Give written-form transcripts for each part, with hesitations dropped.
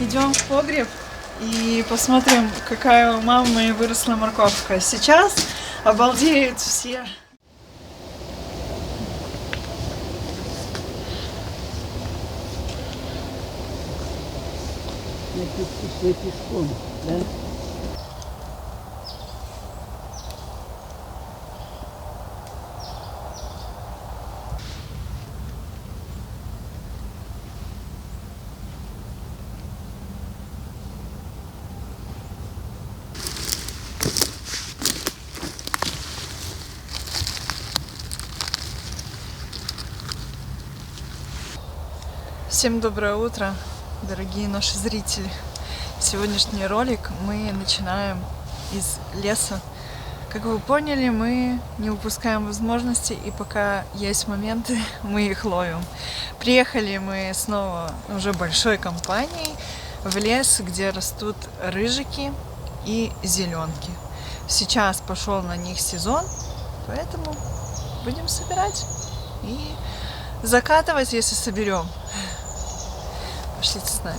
Идем в погреб и посмотрим, какая у мамы выросла морковка. Сейчас обалдеют все. Вкусный пешком, да? Всем доброе утро, дорогие наши зрители. Сегодняшний ролик мы начинаем из леса. Как вы поняли, мы не упускаем возможности, и пока есть моменты, мы их ловим. Приехали мы снова уже большой компанией в лес, где растут рыжики и зеленки. Сейчас пошел на них сезон, поэтому будем собирать и закатывать, если соберем. Пошлите с нами.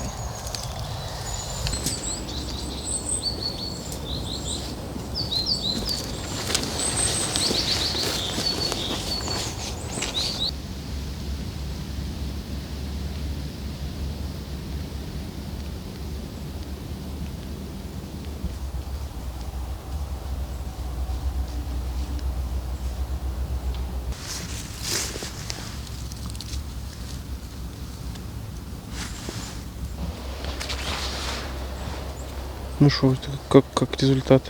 Ну что, как результат?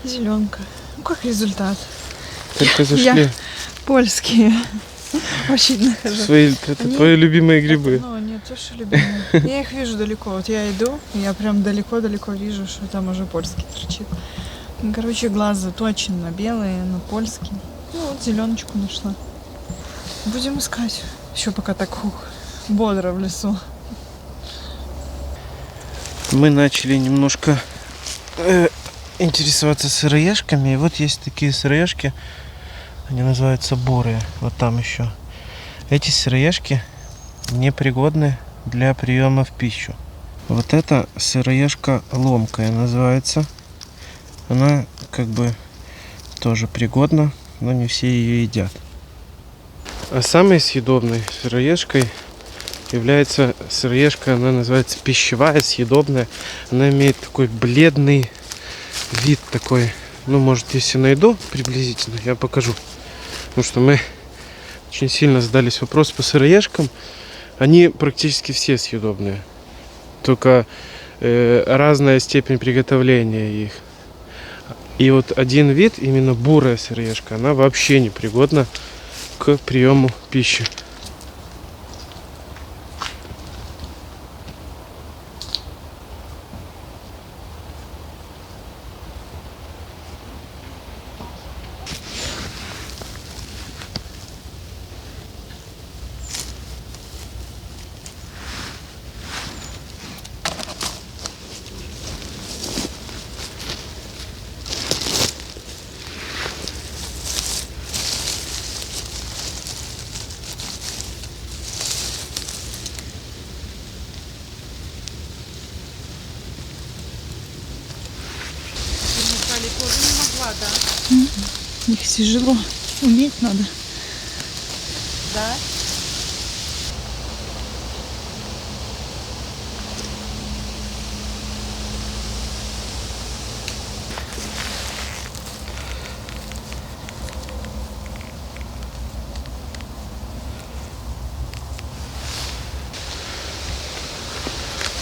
Зеленка. Ну как результат? Только зашли. Я польские. Очень нахожу. Это твои любимые грибы. Ну, не то, что любимые. Я их вижу далеко. Вот я иду, и я прям далеко-далеко вижу, что там уже польский торчит. Ну, короче, глаз заточен белые, но польский. Ну, вот зеленочку нашла. Будем искать. Еще пока так бодро в лесу. Мы начали немножко интересоваться сыроежками. И вот есть такие сыроежки. Они называются бурые. Вот там еще. Эти сыроежки непригодны для приема в пищу. Вот эта сыроежка ломкая называется. Она как бы тоже пригодна, но не все ее едят. А самой съедобной сыроежкой является сыроежка, она называется пищевая, съедобная. Она имеет такой бледный вид такой. Ну, может, если найду приблизительно, я покажу. Потому что мы очень сильно задались вопрос по сыроежкам. Они практически все съедобные. Только разная степень приготовления их. И вот один вид, именно бурая сыроежка, она вообще не пригодна к приему пищи. Тоже не могла, да? Их тяжело. Уметь надо. Да?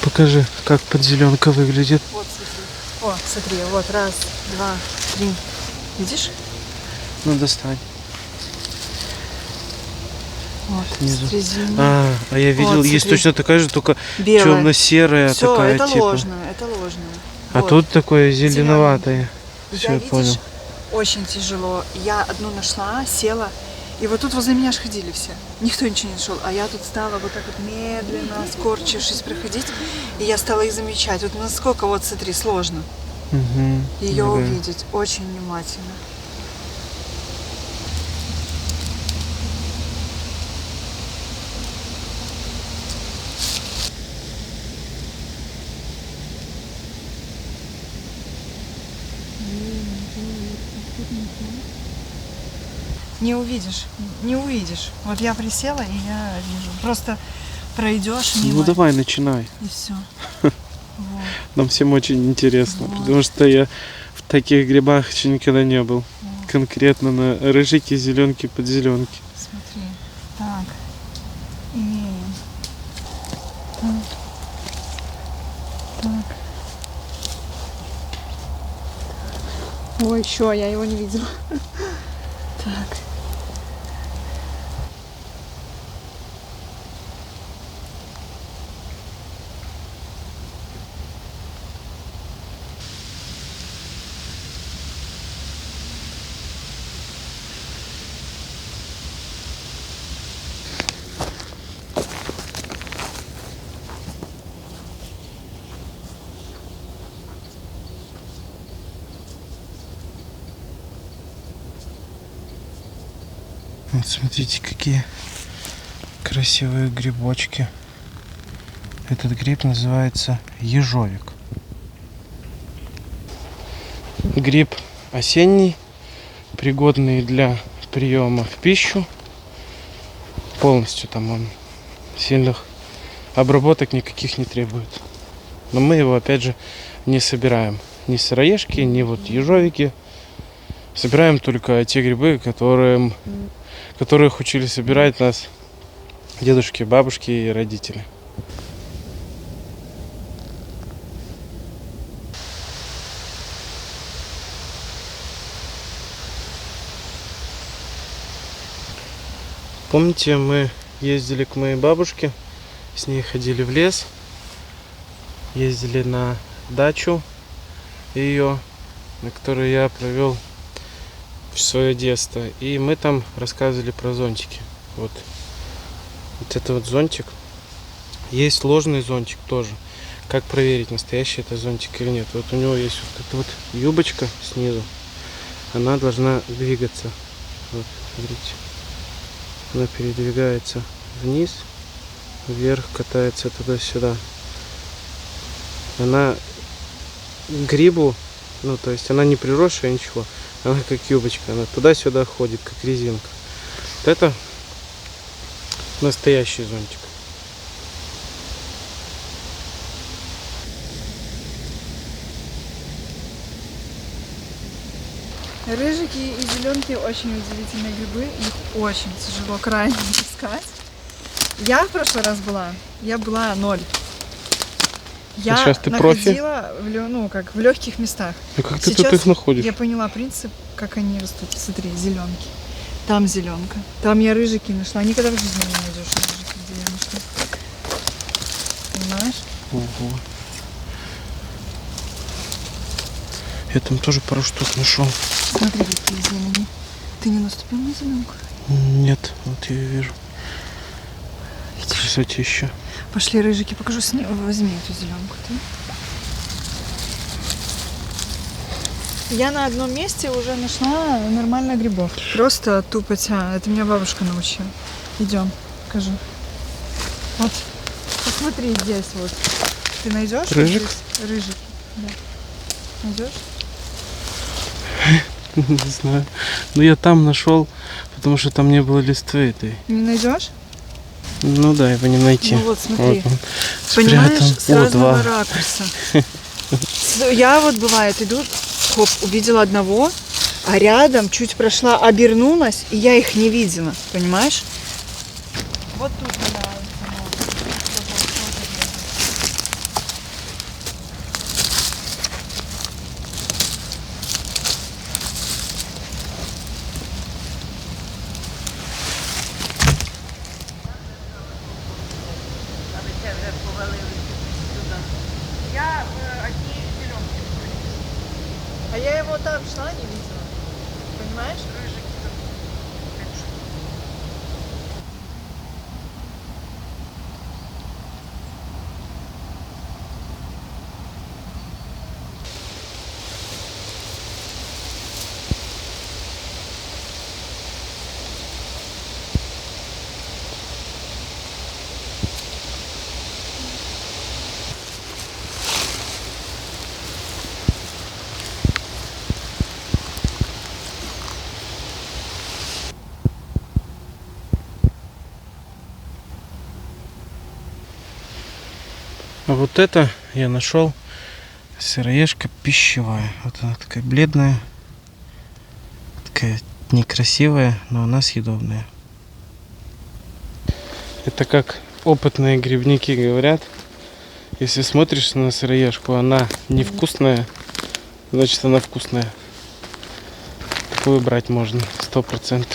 Покажи, как подзеленка выглядит. Вот, смотри. О, смотри, вот, раз, два, три. Видишь? Ну, достань. Вот, Снизу. резина. А я видел, Вот, есть смотри. точно такая же, только Белая. темно-серая Все, такая, это типа. ложное, это ложное. А Вот. тут такое зеленоватое. Все, Я, я понял. видишь, очень тяжело. Я одну нашла, села, и вот тут возле меня ж ходили все. Никто ничего не нашел. А я тут стала вот так вот медленно, скорчившись, проходить, и я стала их замечать. Вот насколько, вот смотри, сложно ее увидеть. Очень внимательно. Не увидишь, не увидишь. Вот я присела, и я вижу. Просто пройдешь мимо, Ну давай, начинай. и все. Вот. Нам всем очень интересно, Вот. потому что я в таких грибах еще никогда не был. Вот. Конкретно на рыжике, зеленке, подзеленке. Смотри. Так. Имеем. Так. Ой, еще я его не видела. Так. Вот смотрите, какие красивые грибочки. Этот гриб называется ежовик. Гриб осенний, пригодный для приема в пищу. Полностью там он сильных обработок никаких не требует. Но мы его опять же не собираем. Ни сыроежки, ни вот ежовики. Собираем только те грибы, которых учили собирать нас дедушки, бабушки и родители. Помните, мы ездили к моей бабушке, с ней ходили в лес, ездили на дачу ее, на которой я провел свое детство. И мы там рассказывали про зонтики. Вот это вот зонтик. Есть ложный зонтик тоже. Как проверить, настоящий это зонтик или нет? Вот у него есть вот эта вот юбочка снизу. Она должна двигаться. Вот, смотрите. Она передвигается вниз, вверх, катается туда-сюда. Она грибу, ну то есть она не приросшая, ничего. Она как юбочка, она туда-сюда ходит, как резинка. Вот это настоящий зонтик. Рыжики и зеленки очень удивительные грибы. Их очень тяжело крайне искать. Я в прошлый раз была 0. Я сейчас ты профи? находила в легких местах. А как ты Сейчас тут их находишь? я поняла принцип, как они растут. Смотри, зеленки. Там зеленка. Там я рыжики нашла. Никогда в жизни не найдешь рыжики, где я нашла. Понимаешь? Ого. Я там тоже пару штук нашел. Смотри, какие зелени. Ты не наступил на зеленку? Нет, вот я ее вижу. Красотища. Пошли, рыжики, покажу. Возьми эту зеленку ты. Я на одном месте уже нашла нормально грибов. Просто тупо тя. Это меня бабушка научила. Идем, покажу. Вот, посмотри здесь вот. Ты найдешь? Рыжик? Рыжик, да. Найдешь? Не знаю. Но я там нашел, потому что там не было листвы этой. Не найдешь? Ну да, его не найти. Ну вот, смотри. Вот он Понимаешь, спрятан. с разного два. ракурса. Я вот бывает иду, хоп, увидела одного, а рядом чуть прошла, обернулась, и я их не видела, понимаешь? Вот тут она. Я одни зеленки. А я его там шла, не видела. Понимаешь? Рыжики. А вот это я нашел сыроежка пищевая. Вот она такая бледная, такая некрасивая, но она съедобная. Это как опытные грибники говорят, если смотришь на сыроежку, она невкусная, значит она вкусная. Такую брать можно 100%.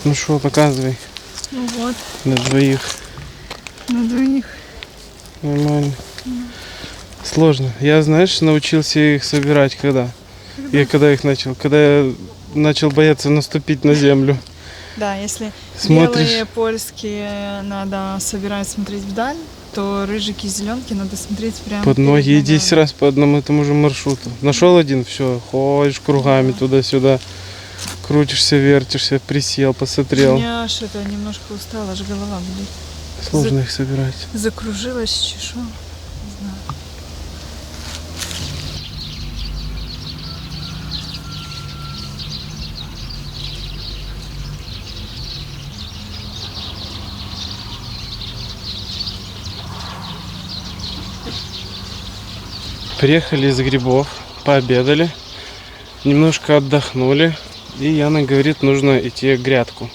Ну что, показывай. Ну вот, На двоих. на двоих. Нормально. Сложно. Я, знаешь, научился их собирать когда? Я когда их начал? Когда я начал бояться наступить на землю. Да, если Смотришь. белые польские надо собирать, смотреть вдаль, то рыжики и зеленки надо смотреть прямо Под ноги и перед 10 ногами. раз по одному и тому же маршруту. Нашел один, все, ходишь кругами туда-сюда, крутишься, вертишься, присел, посмотрел. Я аж это немножко устала, аж голова болит. Сложно их собирать. Закружилась, чешу. Не знаю. Приехали из грибов, пообедали, немножко отдохнули. И Яна говорит, нужно идти грядку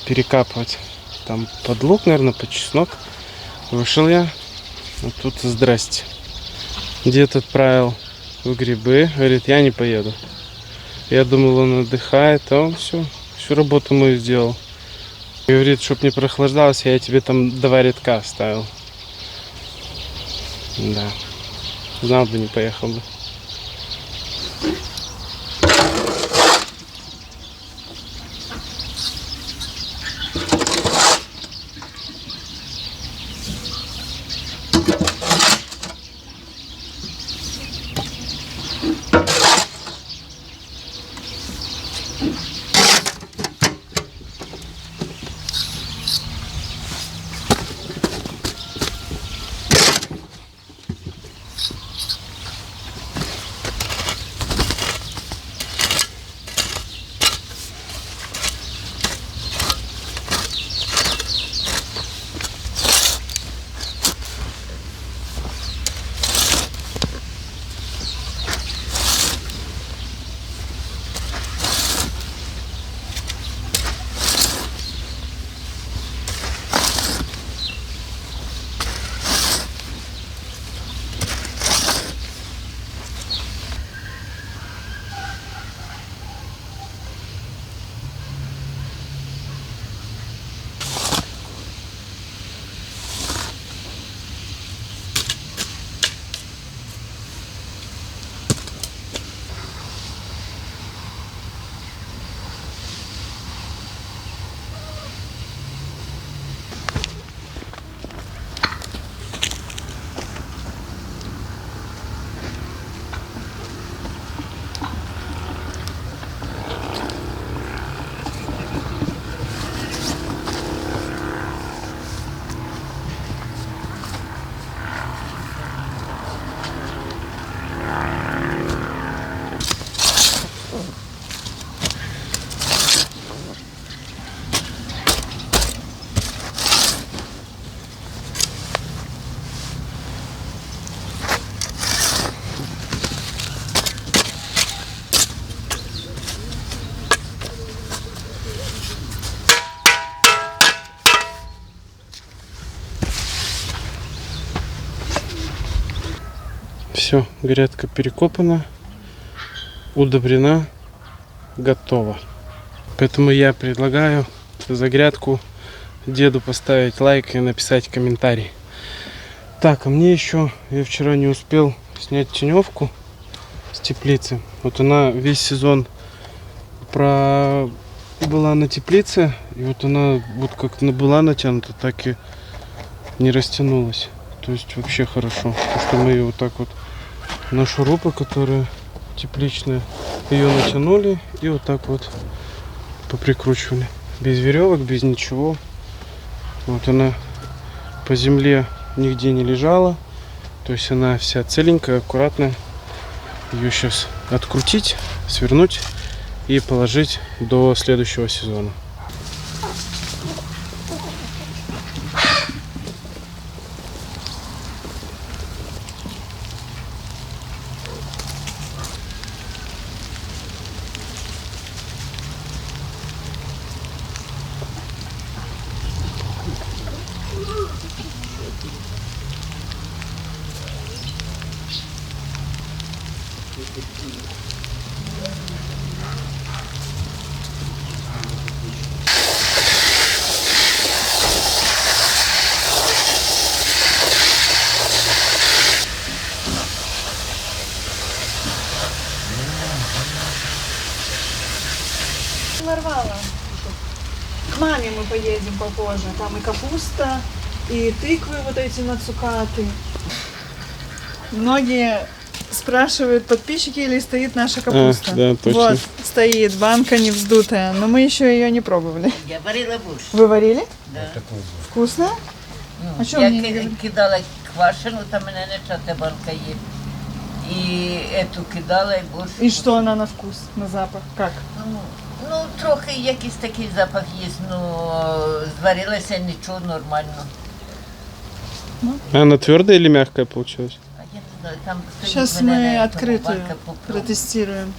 перекапывать. Там под лук, наверное, под чеснок. Вышел я, вот тут здрасте. Дед отправил в грибы, говорит, я не поеду. Я думал, он отдыхает, а он всю работу мою сделал. Говорит, чтоб не прохлаждалось, я тебе там 2 редка оставил. Да. Знал бы, не поехал бы. Все, грядка перекопана, удобрена, готова. Поэтому я предлагаю за грядку деду поставить лайк и написать комментарий. Так, а мне еще, я вчера не успел снять теневку с теплицы. Вот она весь сезон была на теплице, и вот она вот как была натянута, так и не растянулась. То есть вообще хорошо. Потому что мы ее вот так вот на шурупы, которые тепличные, ее натянули и вот так вот поприкручивали. Без веревок, без ничего. Вот она по земле нигде не лежала. То есть она вся целенькая, аккуратная. Ее сейчас открутить, свернуть и положить до следующего сезона. Нарвала. К маме мы поедем попозже. Там и капуста, и тыквы вот эти нацукаты. Многие спрашивают, подписчики, или стоит наша капуста. Да, точно. Вот, стоит, банка не вздутая, но мы еще ее не пробовали. Я варила борщ. Вы варили? Да. Вкусно? Ну, А чого я мені не говорите? кидала квашену, там у мене нечата банка є. І ету кидала, і борщ. И что она на вкус, на запах? Как? Ну, трохи якийсь такий запах є, ну, зварилася нічого нормально. Она твердая или мягкая получилась? А я не знаю, там стоїть Сейчас в мене мы на тому открытую банка попробую. протестируем.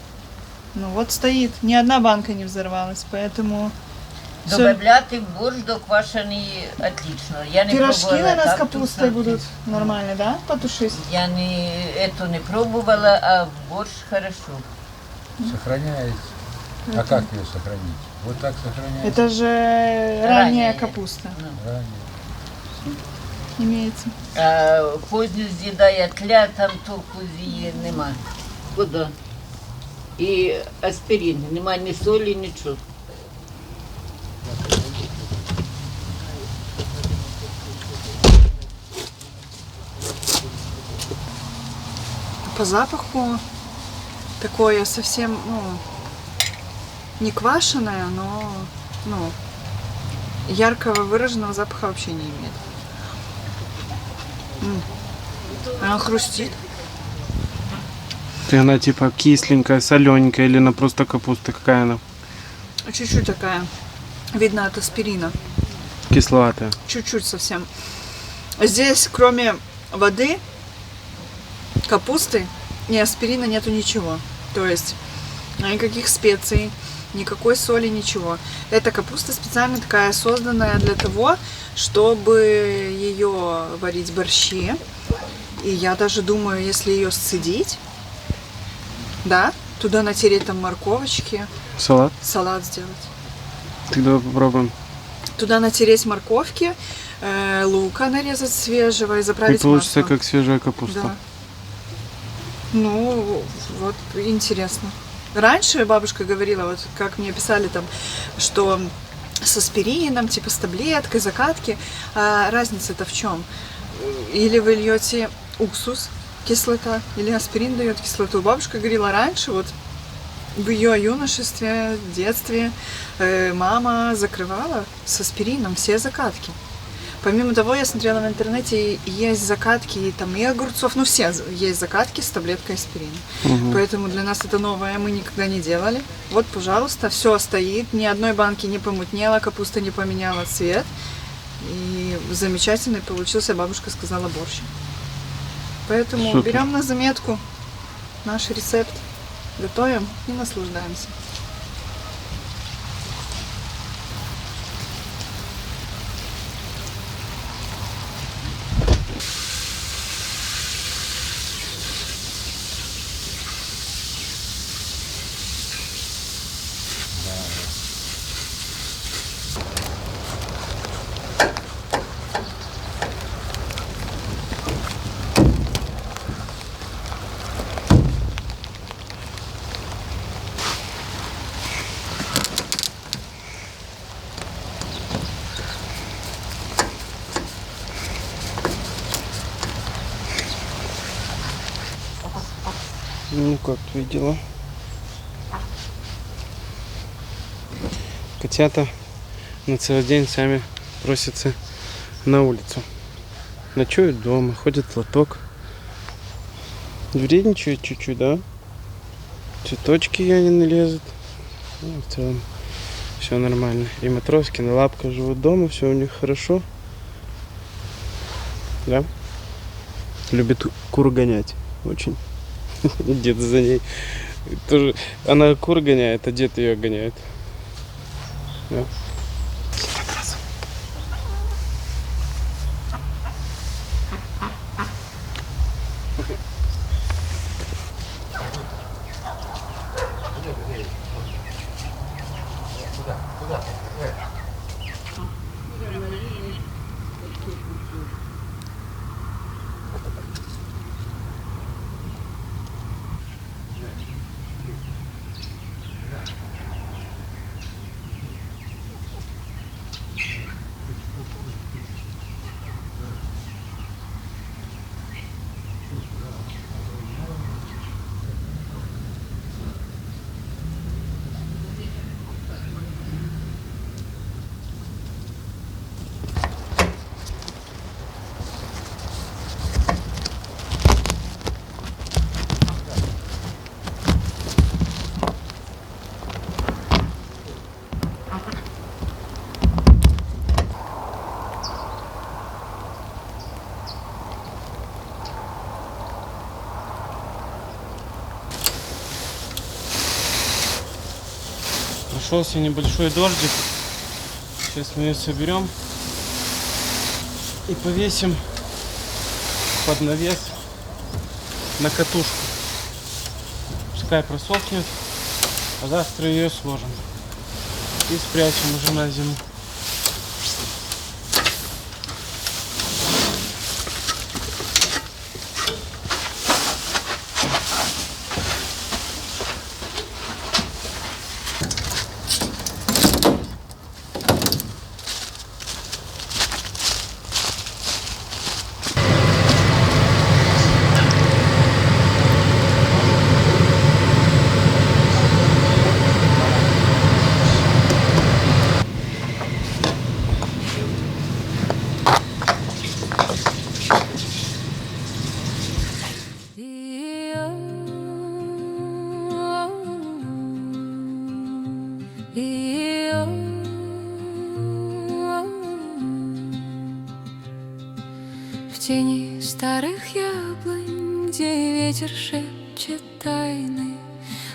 Ну вот стоит, ни одна банка не взорвалась, поэтому... всё. Добавляти в борщ до квашеної отлично. Я не Пирожки, пробувала наверное, с так, капустой тут будут нормально, да? Потушить? Я эту не пробувала, а в борщ хорошо. Сохраняется. А как ее сохранить? Вот так сохраняется. Это же ранняя Ранняя. капуста Ранее. имеется. А поздню з'їдає тля, там толку з її нема. Вода. І аспірин, нема ні солі, нічого. По запаху такое совсем, ну, не квашеное, но, ну, яркого выраженного запаха вообще не имеет. Она хрустит. Она типа кисленькая, солененькая или она просто капуста? Какая она? Чуть-чуть такая. Видно от аспирина. Кисловатая. Чуть-чуть совсем. Здесь, кроме воды, капусты и аспирина нету ничего. То есть никаких специй, никакой соли, ничего. Эта капуста специально такая созданная для того, чтобы ее варить в борще. И я даже думаю, если ее сцедить, да, туда натереть там морковочки, Салат? салат сделать. Тогда попробуем. Туда натереть морковки, лука нарезать свежего и заправить И получится маслом. как свежая капуста. Да. Ну, вот, интересно. Раньше бабушка говорила, вот как мне писали там, что с аспирином, типа с таблеткой, закатки. А разница-то в чем? Или вы льете уксус, кислота, или аспирин дает кислоту. Бабушка говорила раньше, вот в ее юношестве, детстве мама закрывала с аспирином все закатки. Помимо того, я смотрела в интернете, есть закатки там и огурцов, ну все есть закатки с таблеткой аспирина. Поэтому для нас это новое, мы никогда не делали. Вот, пожалуйста, все стоит, ни одной банки не помутнела, капуста не поменяла цвет. И замечательный получился, бабушка сказала, борщ. Поэтому Супер. берем на заметку наш рецепт, готовим и наслаждаемся. Ну как твои дела? Котята на целый день сами просятся на улицу. Ночуют дома, ходят в лоток. Вредничают чуть-чуть, да? Цветочки Янины лезут. Ну, в целом все нормально. И матроски на лапках живут дома, все у них хорошо. Да? Любит кур гонять. Очень. Дед за ней. Тоже. Она кур гоняет, а дед ее гоняет. Да. Прошелся небольшой дождик. Сейчас мы ее соберем и повесим под навес на катушку. Пускай просохнет, а завтра ее сложим и спрячем уже на зиму. В тени старых яблонь, где ветер шепчет тайны,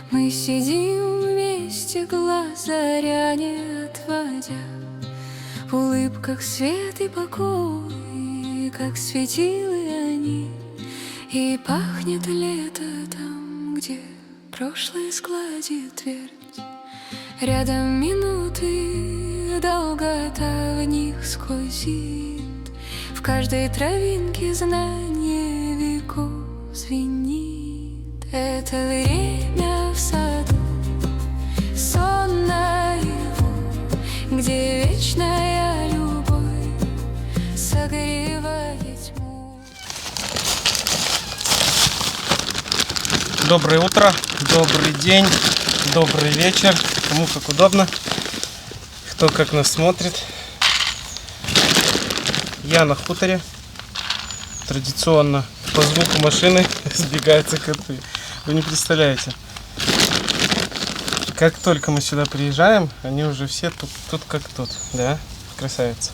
мы сидим вместе, глаз заря не отводя. В улыбках свет и покой, как светилы они, и пахнет лето там, где прошлое складит твердь. Рядом минуты, долгота в них сквозит. В каждой травинке знание веков звенит. Это время в саду, сон наяву, где вечная любовь согревает тьму. Доброе утро, добрый день, добрый вечер. Кому как удобно, кто как нас смотрит. Я на хуторе. Традиционно по звуку машины сбегаются коты. Вы не представляете. Как только мы сюда приезжаем, они уже все тут как тут. Да? Красавица.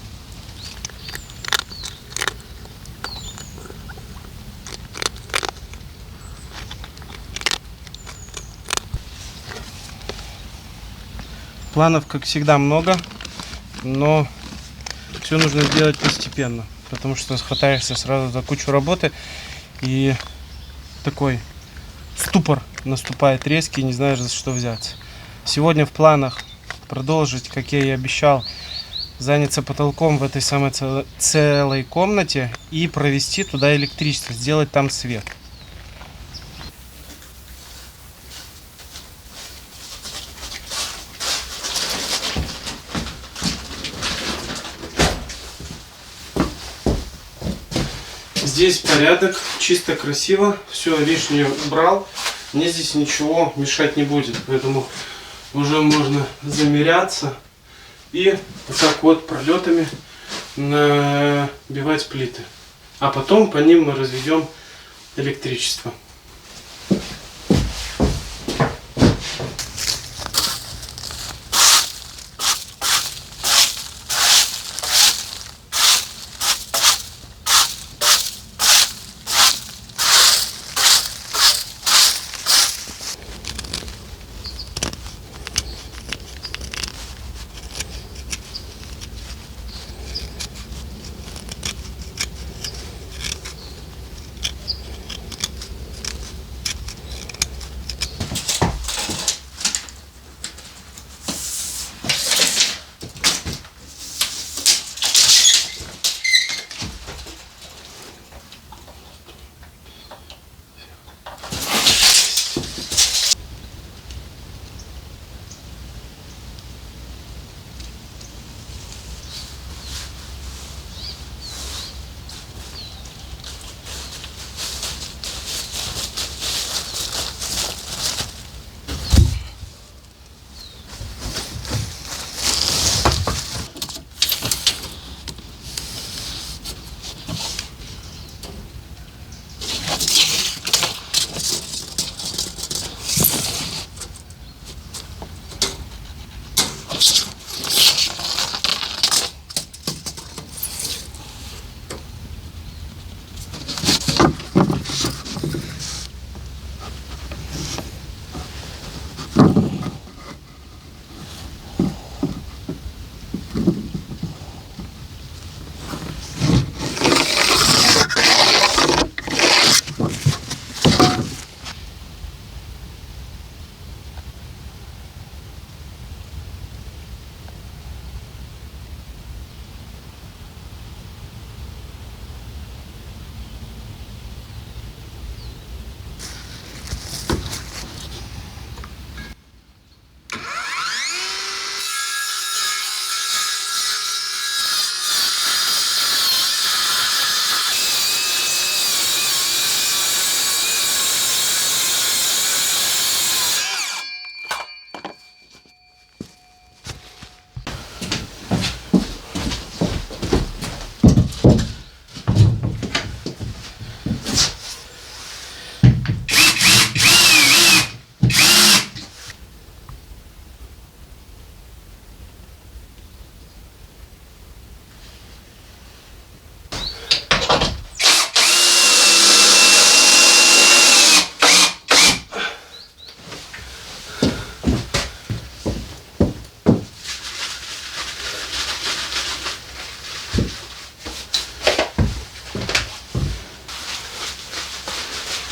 Планов, как всегда, много, но все нужно делать постепенно, потому что хватаешься сразу за кучу работы, и такой ступор наступает резкий, не знаешь, за что взяться. Сегодня в планах продолжить, как я и обещал, заняться потолком в этой самой целой комнате и провести туда электричество, сделать там свет. Здесь порядок, чисто, красиво, все лишнее убрал. мне здесь ничего мешать не будет, поэтому уже можно замеряться и вот так вот пролетами набивать плиты. А потом по ним мы разведем электричество.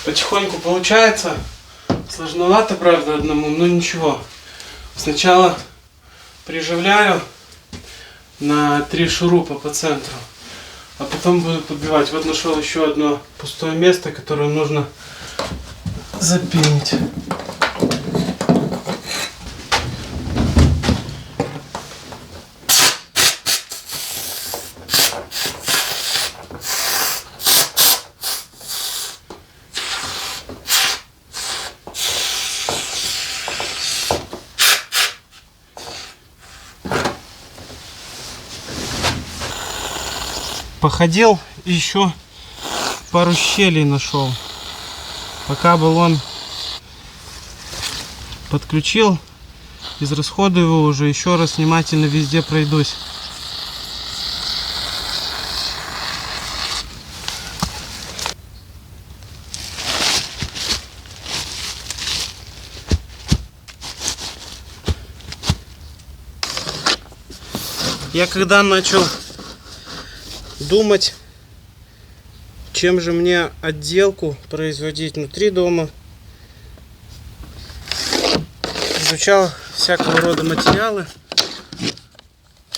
Потихоньку получается. Сложновато, правда, одному, но ничего. Сначала приживляю на 3 шурупа по центру, а потом буду подбивать. Вот нашел еще одно пустое место, которое нужно запилить. Походил и еще пару щелей нашел. Пока баллон подключил, израсходую его уже, еще раз внимательно везде пройдусь. Я когда начал думать, чем же мне отделку производить внутри дома, изучал всякого рода материалы,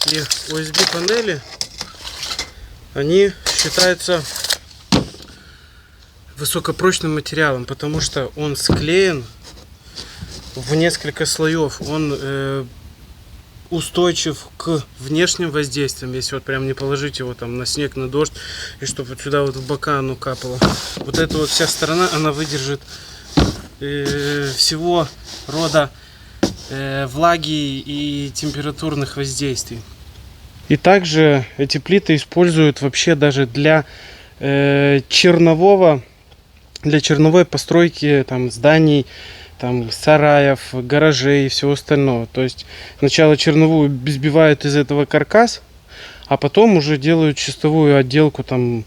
и USB панели, они считаются высокопрочным материалом, потому что он склеен в несколько слоев, он устойчив к внешним воздействиям, если вот прям не положить его там на снег, на дождь, и чтобы вот сюда вот в бока оно капало. Вот эта вот вся сторона, она выдержит всего рода влаги и температурных воздействий. И также эти плиты используют вообще даже для черновой постройки там, зданий, там, сараев, гаражей и всего остального. То есть сначала черновую сбивают из этого каркас, а потом уже делают чистовую отделку, там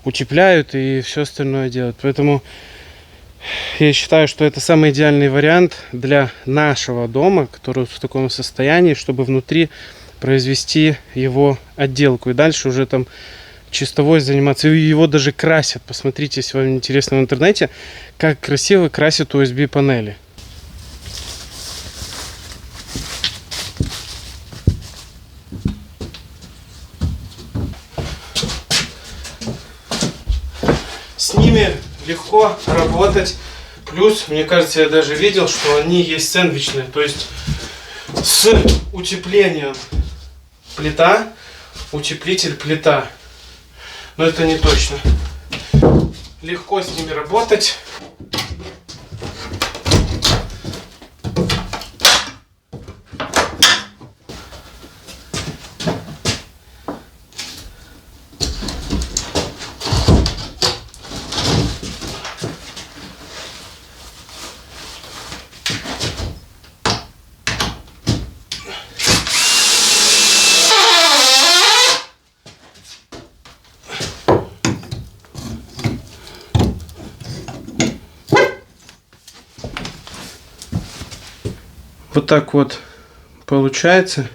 утепляют и все остальное делают. Поэтому я считаю, что это самый идеальный вариант для нашего дома, который в таком состоянии, чтобы внутри произвести его отделку. И дальше уже там чистовой заниматься. И его даже красят. Посмотрите, если вам интересно в интернете, как красиво красят USB панели. С ними легко работать. Плюс, мне кажется, я даже видел, что они есть сэндвичные. То есть с утеплением плита, утеплитель плита. Но это не точно. Легко с ними работать. Вот так вот получается.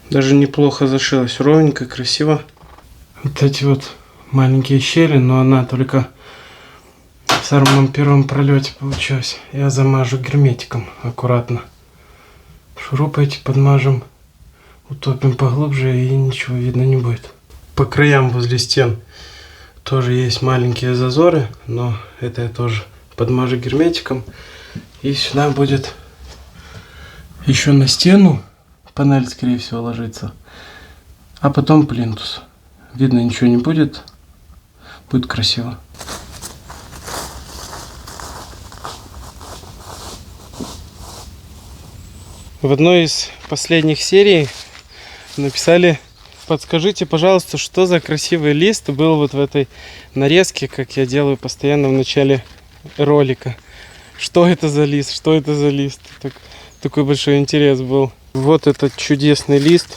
Даже неплохо зашилось. Ровненько, красиво. Вот эти вот маленькие щели, но она только в самом первом пролете получилась. Я замажу герметиком аккуратно. Шурупы эти подмажем. Утопим поглубже и ничего видно не будет. По краям возле стен тоже есть маленькие зазоры, но это я тоже подмажу герметиком. И сюда будет еще на стену панель, скорее всего, ложится. А потом плинтус. Видно, ничего не будет. Будет красиво. В одной из последних серий написали: подскажите, пожалуйста, что за красивый лист был вот в этой нарезке, как я делаю постоянно в начале ролика. Что это за лист? Что это за лист? Такой большой интерес был. Вот этот чудесный лист.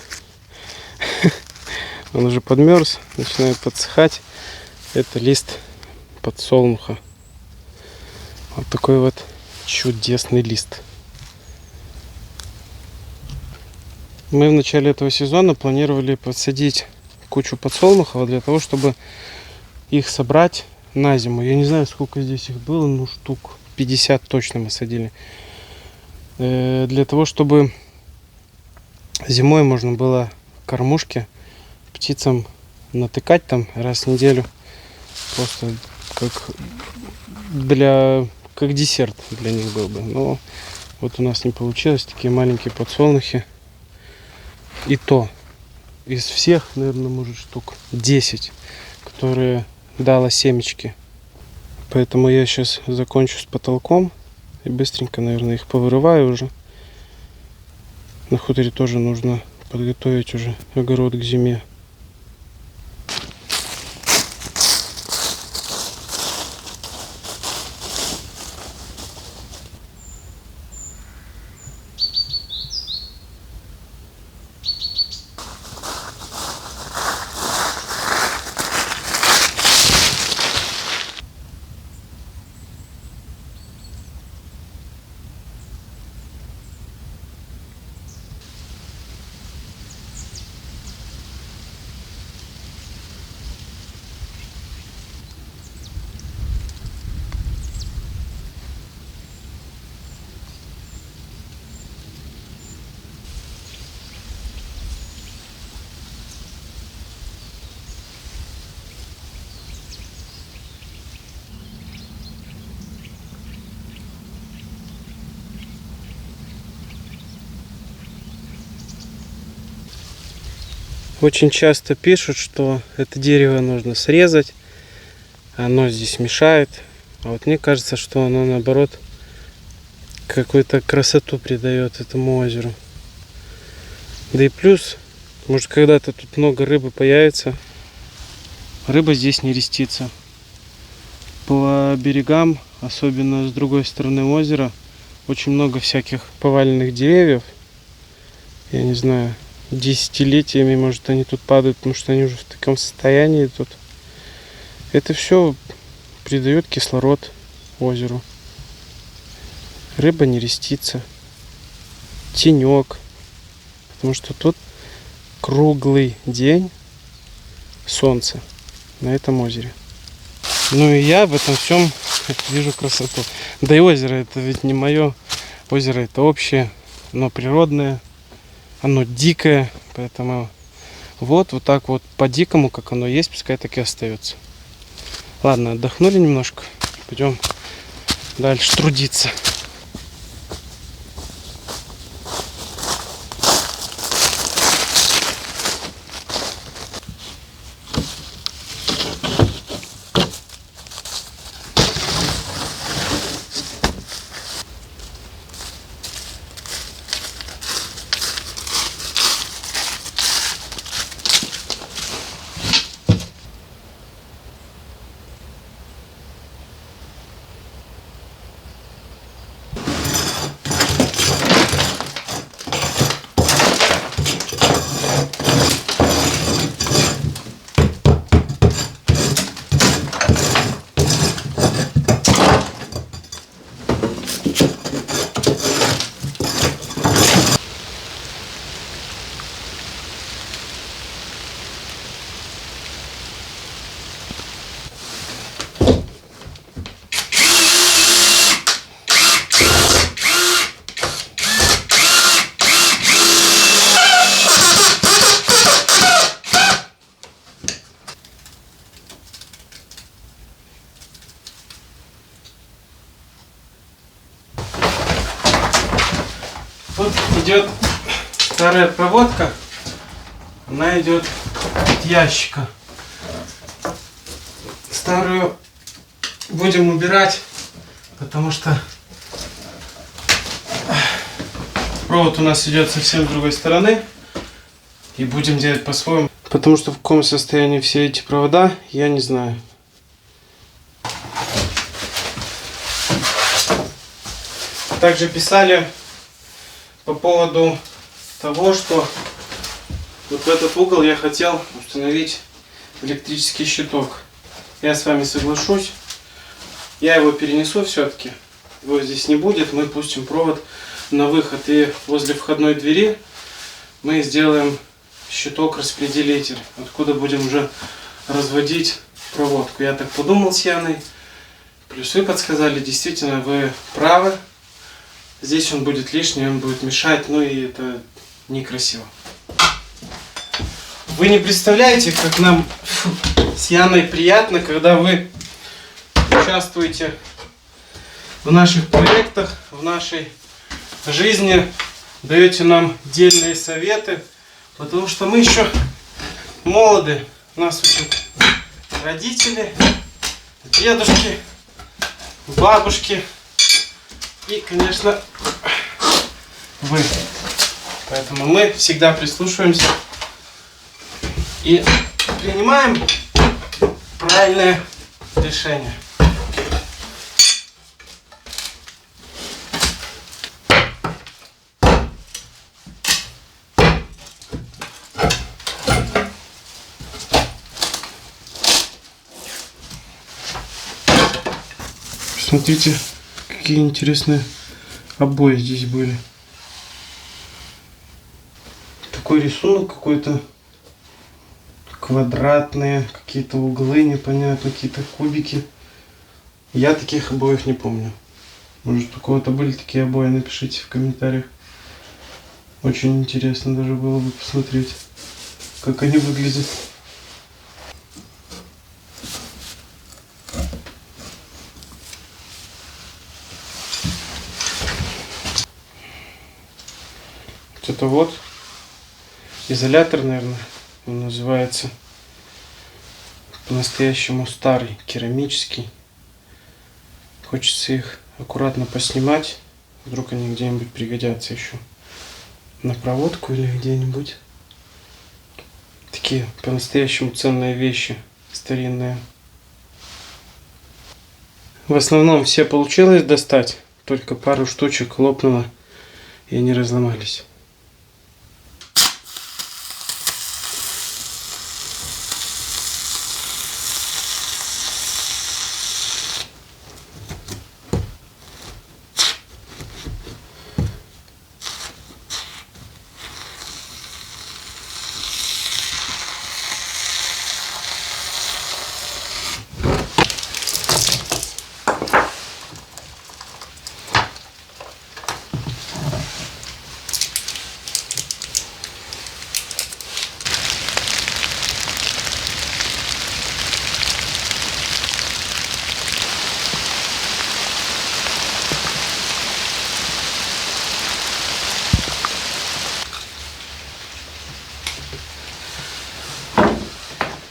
Он уже подмерз, начинает подсыхать. Это лист подсолнуха. Вот такой вот чудесный лист. Мы в начале этого сезона планировали посадить кучу подсолнухов для того, чтобы их собрать на зиму. Я не знаю, сколько здесь их было, но штук 50 точно мы садили. Для того, чтобы зимой можно было кормушки птицам натыкать там раз в неделю. Просто как десерт для них был бы. Но вот у нас не получилось. Такие маленькие подсолнухи. И то из всех, наверное, может штук 10, которые дала семечки. Поэтому я сейчас закончу с потолком и быстренько, наверное, их повырываю уже. На хуторе тоже нужно подготовить уже огород к зиме. Очень часто пишут, что это дерево нужно срезать, оно здесь мешает. А вот мне кажется, что оно наоборот какую-то красоту придает этому озеру. Да и плюс, может, когда-то тут много рыбы появится. Рыба здесь не рестится. По берегам, особенно с другой стороны озера, очень много всяких поваленных деревьев. Я не знаю, десятилетиями, может, они тут падают, потому что они уже в таком состоянии тут. Это все придает кислород озеру. Рыба не рестится. Тенек. Потому что тут круглый день солнце на этом озере. Ну и я в этом всем вижу красоту. Да и озеро это ведь не мое. Озеро это общее, оно природное, оно дикое. Поэтому вот так вот по-дикому, как оно есть, пускай так и остается. Ладно, отдохнули немножко. Пойдем дальше трудиться. Тут идет старая проводка, она идет от ящика. Старую будем убирать, потому что провод у нас идет совсем с другой стороны. И будем делать по-своему. Потому что в каком состоянии все эти провода, я не знаю. Также писали по поводу того, что вот в этот угол я хотел установить электрический щиток. Я с вами соглашусь. Я его перенесу все-таки. Его здесь не будет. Мы пустим провод на выход. И возле входной двери мы сделаем щиток-распределитель, откуда будем уже разводить проводку. Я так подумал с Яной. Плюс вы подсказали. Действительно, вы правы. Здесь он будет лишний, он будет мешать, ну и это некрасиво. Вы не представляете, как нам с Яной приятно, когда вы участвуете в наших проектах, в нашей жизни, даете нам дельные советы, потому что мы еще молоды. Нас учат родители, дедушки, бабушки. И, конечно, вы. Поэтому мы всегда прислушиваемся и принимаем правильное решение. Смотрите, какие интересные обои здесь были. Такой рисунок какой-то. Квадратные, какие-то углы непонятно, какие-то кубики. Я таких обоев не помню. Может, у кого-то были такие обои, напишите в комментариях. Очень интересно даже было бы посмотреть, как они выглядят. Это вот изолятор, наверное, он называется. По-настоящему старый, керамический. Хочется их аккуратно поснимать. Вдруг они где-нибудь пригодятся еще на проводку или где-нибудь. Такие по-настоящему ценные вещи, старинные. В основном все получилось достать, только пару штучек лопнуло и они разломались.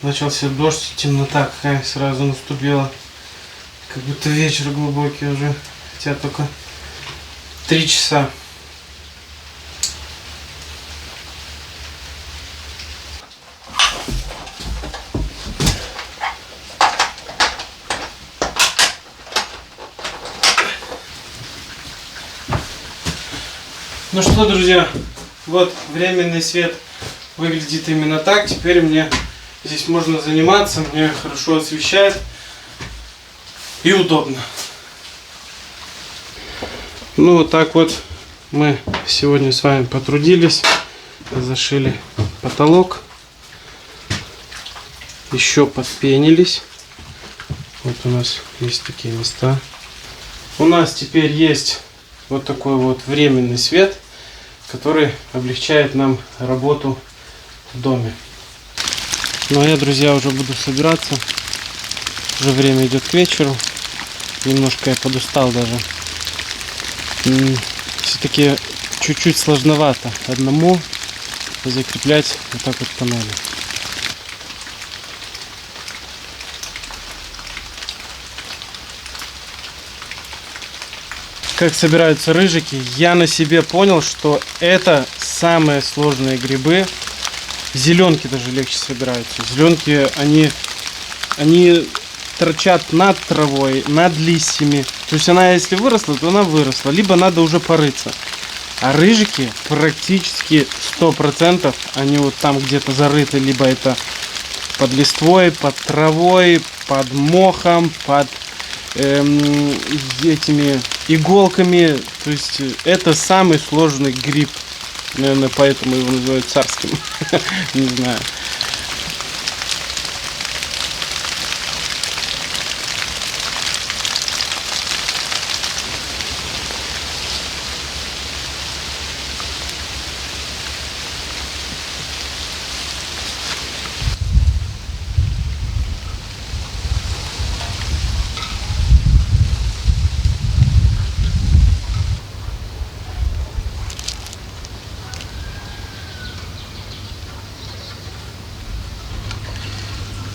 Начался дождь, темнота какая сразу наступила. Как будто вечер глубокий уже. Хотя только 3 часа. Ну что, друзья, вот временный свет выглядит именно так. Теперь мне здесь можно заниматься, мне хорошо освещает и удобно. Ну вот так вот мы сегодня с вами потрудились, зашили потолок, еще подпенились. Вот у нас есть такие места. У нас теперь есть вот такой вот временный свет, который облегчает нам работу в доме. Ну а я, друзья, уже буду собираться. Уже время идет к вечеру. Немножко я подустал даже. Все-таки чуть-чуть сложновато одному закреплять вот так вот панели. Как собираются рыжики, я на себе понял, что это самые сложные грибы. Зеленки даже легче собираются. Зеленки, они торчат над травой, над листьями. То есть она, если выросла, то она выросла. Либо надо уже порыться. А рыжики практически 100% они вот там где-то зарыты. Либо это под листвой, под травой, под мохом, под этими иголками. То есть это самый сложный гриб. Наверное, поэтому его называют царским. Не знаю.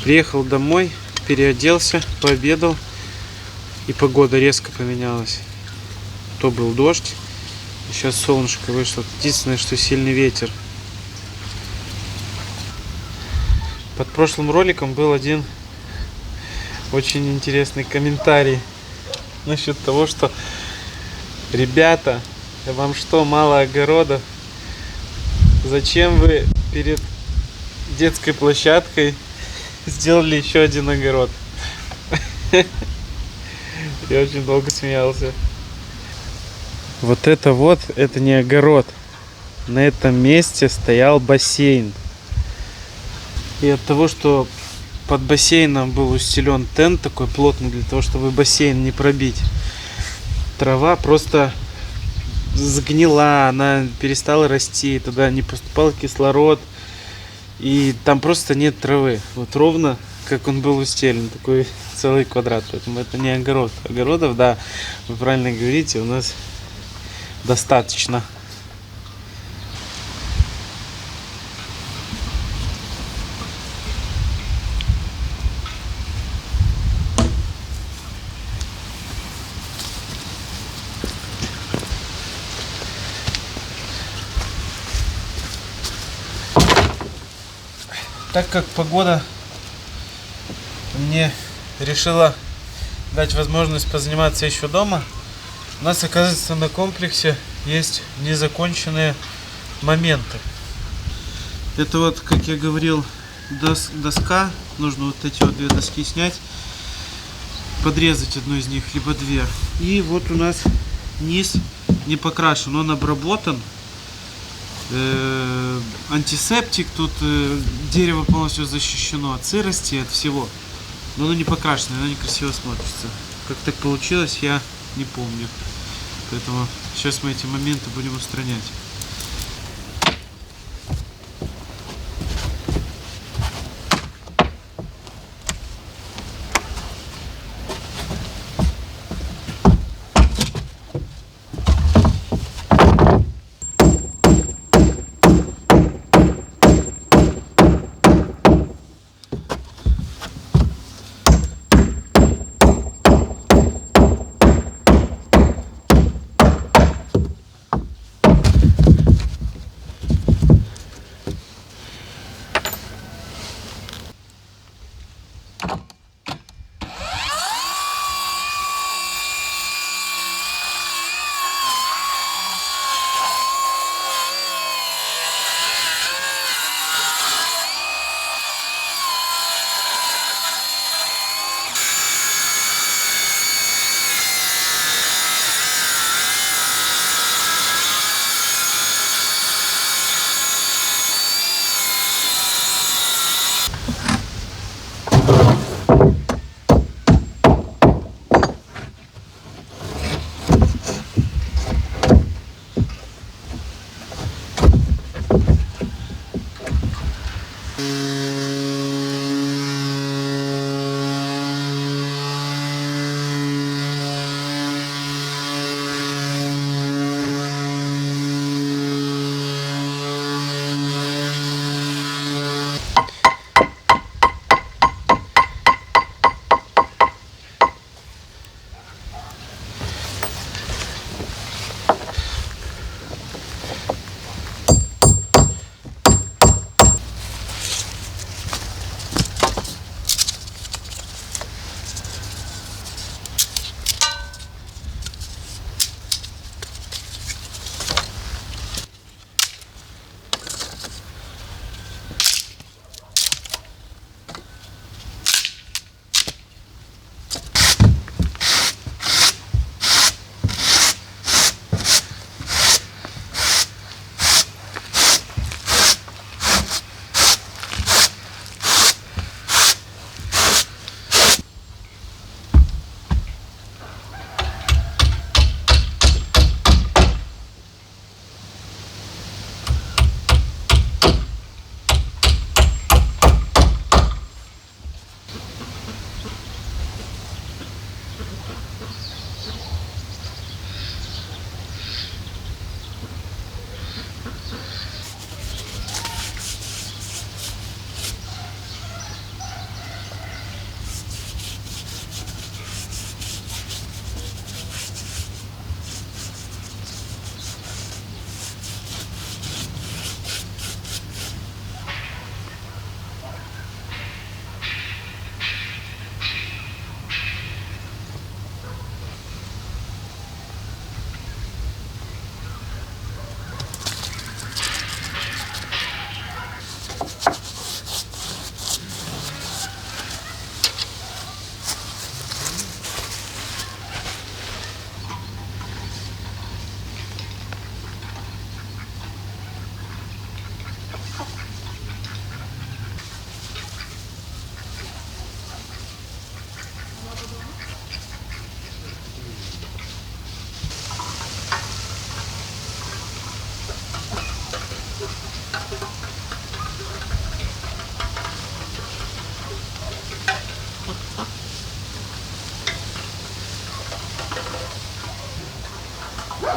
Приехал домой, переоделся, пообедал, и погода резко поменялась. То был дождь, сейчас солнышко вышло. Единственное, что сильный ветер. Под прошлым роликом был один очень интересный комментарий насчет того, что ребята, вам что, мало огородов? Зачем вы перед детской площадкой сделали еще один огород? Я очень долго смеялся. Вот, это не огород. На этом месте стоял бассейн. И от того, что под бассейном был устелен тент такой плотный, для того, чтобы бассейн не пробить, трава просто сгнила, она перестала расти, туда не поступал кислород. И там просто нет травы. Вот ровно, как он был устелен. Такой целый квадрат. Поэтому это не огород. Огородов, да, вы правильно говорите, у нас достаточно. Так как погода мне решила дать возможность позаниматься еще дома, у нас, оказывается, на комплексе есть незаконченные моменты. Это вот, как я говорил, доска. Нужно вот эти вот две доски снять, подрезать одну из них, либо две. И вот у нас низ не покрашен, он обработан. Антисептик, тут дерево полностью защищено от сырости, от всего. Но оно не покрашено, оно некрасиво смотрится. Как так получилось, я не помню. Поэтому сейчас мы эти моменты будем устранять.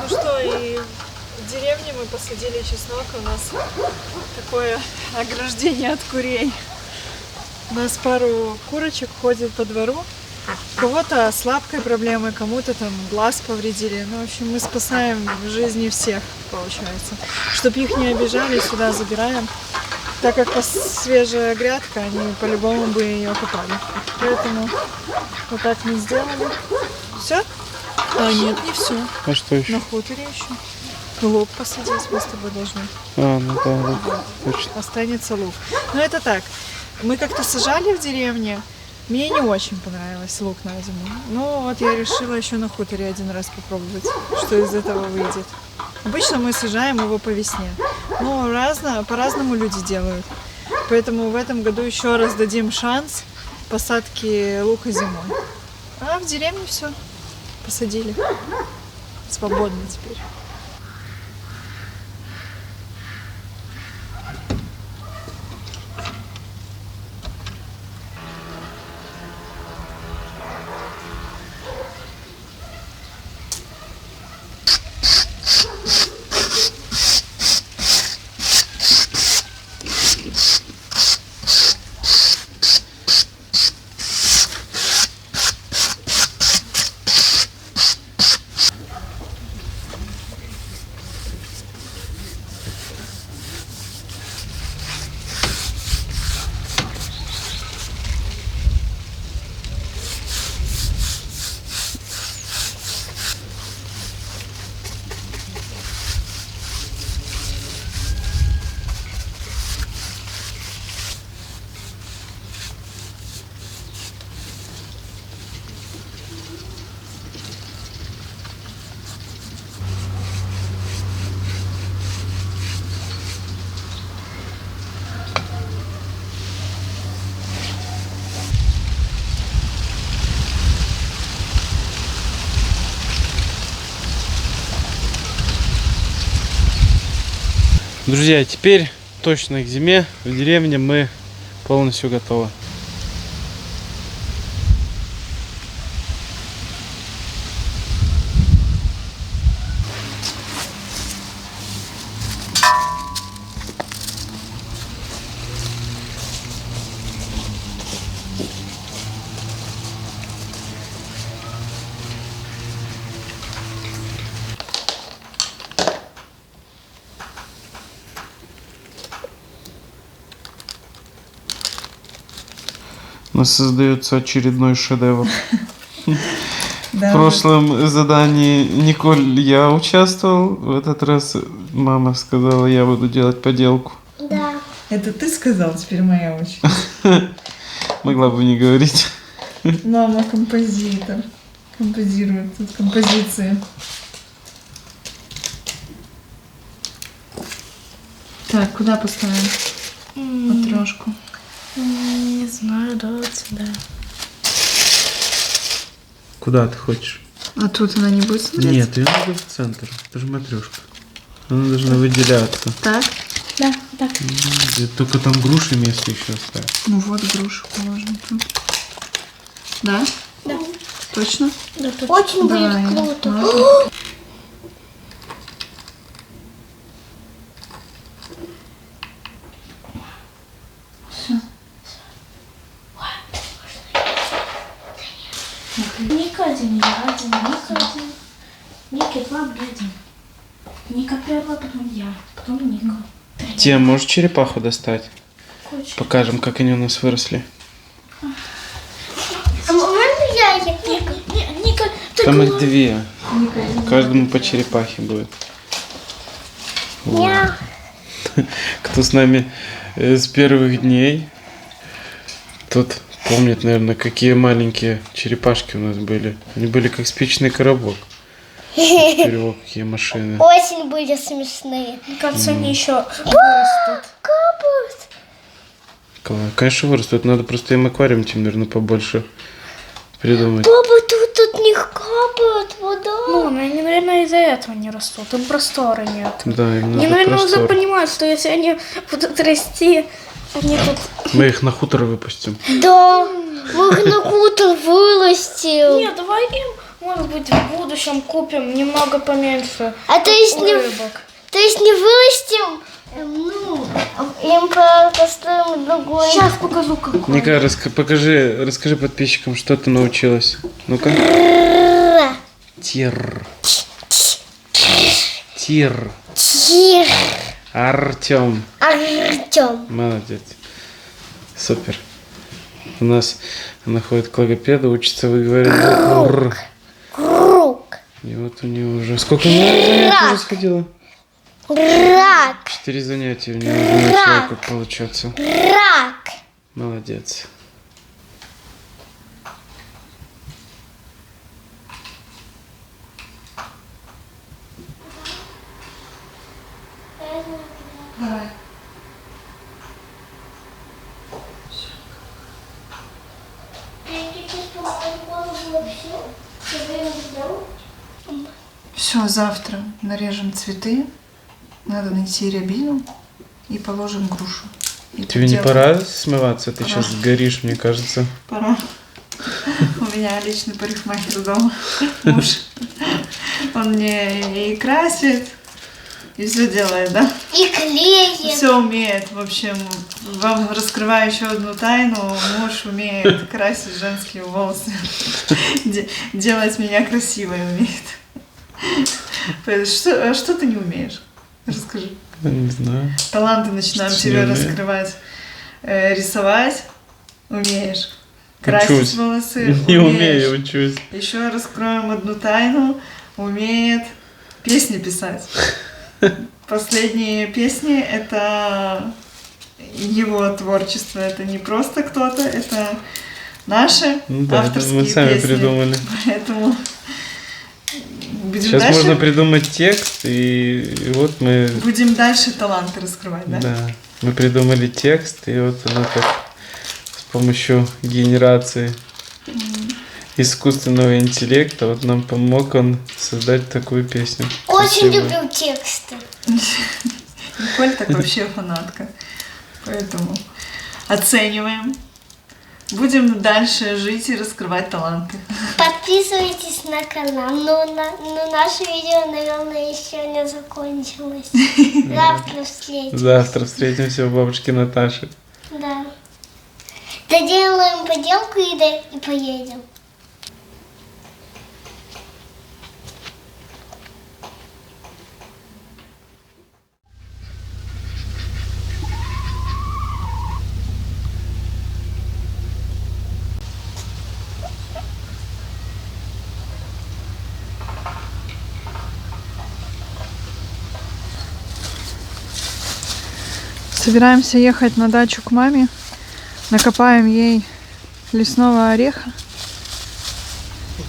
Ну что, и в деревне мы посадили чеснок, у нас такое ограждение от курей. У нас пару курочек ходит по двору. У кого-то с лапкой проблемы, кому-то там глаз повредили. Ну, в общем, мы спасаем жизни всех, получается. Чтоб их не обижали, сюда забираем. Так как свежая грядка, они по-любому бы ее копали. Поэтому вот так мы сделали. Все? А нет, не все. А что еще? На хуторе еще. Лук посадить мы с тобой должны. А, ну да, точно. Останется лук. Но это так. Мы как-то сажали в деревне. Мне не очень понравилось лук на зиму. Но вот я решила еще на хуторе один раз попробовать, что из этого выйдет. Обычно мы сажаем его по весне. Но по-разному люди делают. Поэтому в этом году еще раз дадим шанс посадки лука зимой. А в деревне все. Посадили. Свободно теперь. Друзья, теперь точно к зиме в деревне мы полностью готовы. У нас создается очередной шедевр. В прошлом задании Николь я участвовал. В этот раз мама сказала, я буду делать поделку. Да. Это ты сказал, теперь моя очередь. Могла бы не говорить. Мама композитор. Композирует тут композиции. Так, куда поставим матрешку? Не знаю, да, вот сюда. Куда ты хочешь? А тут она не будет смотреть? Нет, ее надо в центр. Это же матрешка. Она должна выделяться. Так? Да, так. Только там груши место еще оставить. Ну вот грушу положим тут. Да? Да. Точно? Да, точно. Очень Давай. будет круто. Ладно. Ника один, я один, Ника один. Ники два, мне один. Ника первая, потом я, потом Ника. Тем, можешь черепаху достать? Хочешь? Покажем, как они у нас выросли. А можно я? Ника, ты Там их голодный? две. Каждому по черепахе будет. Вот. Кто с нами с первых дней, тот помнит, наверное, какие маленькие черепашки у нас были. Они были как спичный коробок. Теперь вот какие машины. Очень были смешные. Мне кажется, они еще вырастут. Капут. Конечно, вырастут. Надо просто им аквариум, тем, наверное, побольше придумать. Папа, тут не капает вода. Ну, они, наверное, из-за этого не растут. Им простора нет. Да, им Они, надо наверное, уже простор. понимают, что если они будут расти, они тут... Мы их на хутор выпустим. Да, мы их на хутор вырастил. Нет, давай им, может быть, в будущем купим немного поменьше А то есть не, рыбок. вырастим, ну, им построим другой. Сейчас покажу, какой. Ника, расскажи подписчикам, что ты научилась. Ну-ка. Тир. Тир. Тир. Артем. Артем. Молодец. Супер. У нас она ходит к логопеду, учится выговаривать «р». Круг. И вот у нее уже... Сколько у нее занятий уже сходила? Рак. 4 занятия у нее уже начало как получаться. Рак. Молодец. Давай. Все, завтра нарежем цветы, надо найти рябину и положим грушу. И Тебе не поделаем. пора смываться? Ты Пора. сейчас сгоришь, мне кажется. Пора. У меня личный парикмахер дома, муж. Он мне и красит, и все делает, да? И клеит. Все умеет. В общем, вам раскрываю еще одну тайну. Муж умеет красить женские волосы. Делать меня красивой умеет. А что ты не умеешь? Расскажи. Не знаю. Таланты начинаем Что тебе не умею? раскрывать. Рисовать умеешь. Красить Учусь. волосы Не умеешь. умею, учусь. Еще раскроем одну тайну. Умеет песни писать. Последние песни — это его творчество. Это не просто кто-то, это наши Ну да, это авторские мы сами песни. придумали. Поэтому будем Сейчас дальше, можно придумать текст, и вот мы... будем дальше таланты раскрывать, да? Да, мы придумали текст, и вот оно так с помощью генерации искусственного интеллекта вот нам помог он создать такую песню. Очень Красивую. люблю тексты. Николь так вообще фанатка. Поэтому оцениваем. Будем дальше жить и раскрывать таланты. Подписывайтесь на канал. Но наше видео, наверное, еще не закончилось. Завтра встретимся. Завтра встретимся у бабушки Наташи. Да. Доделаем поделку и поедем. Собираемся ехать на дачу к маме. Накопаем ей лесного ореха.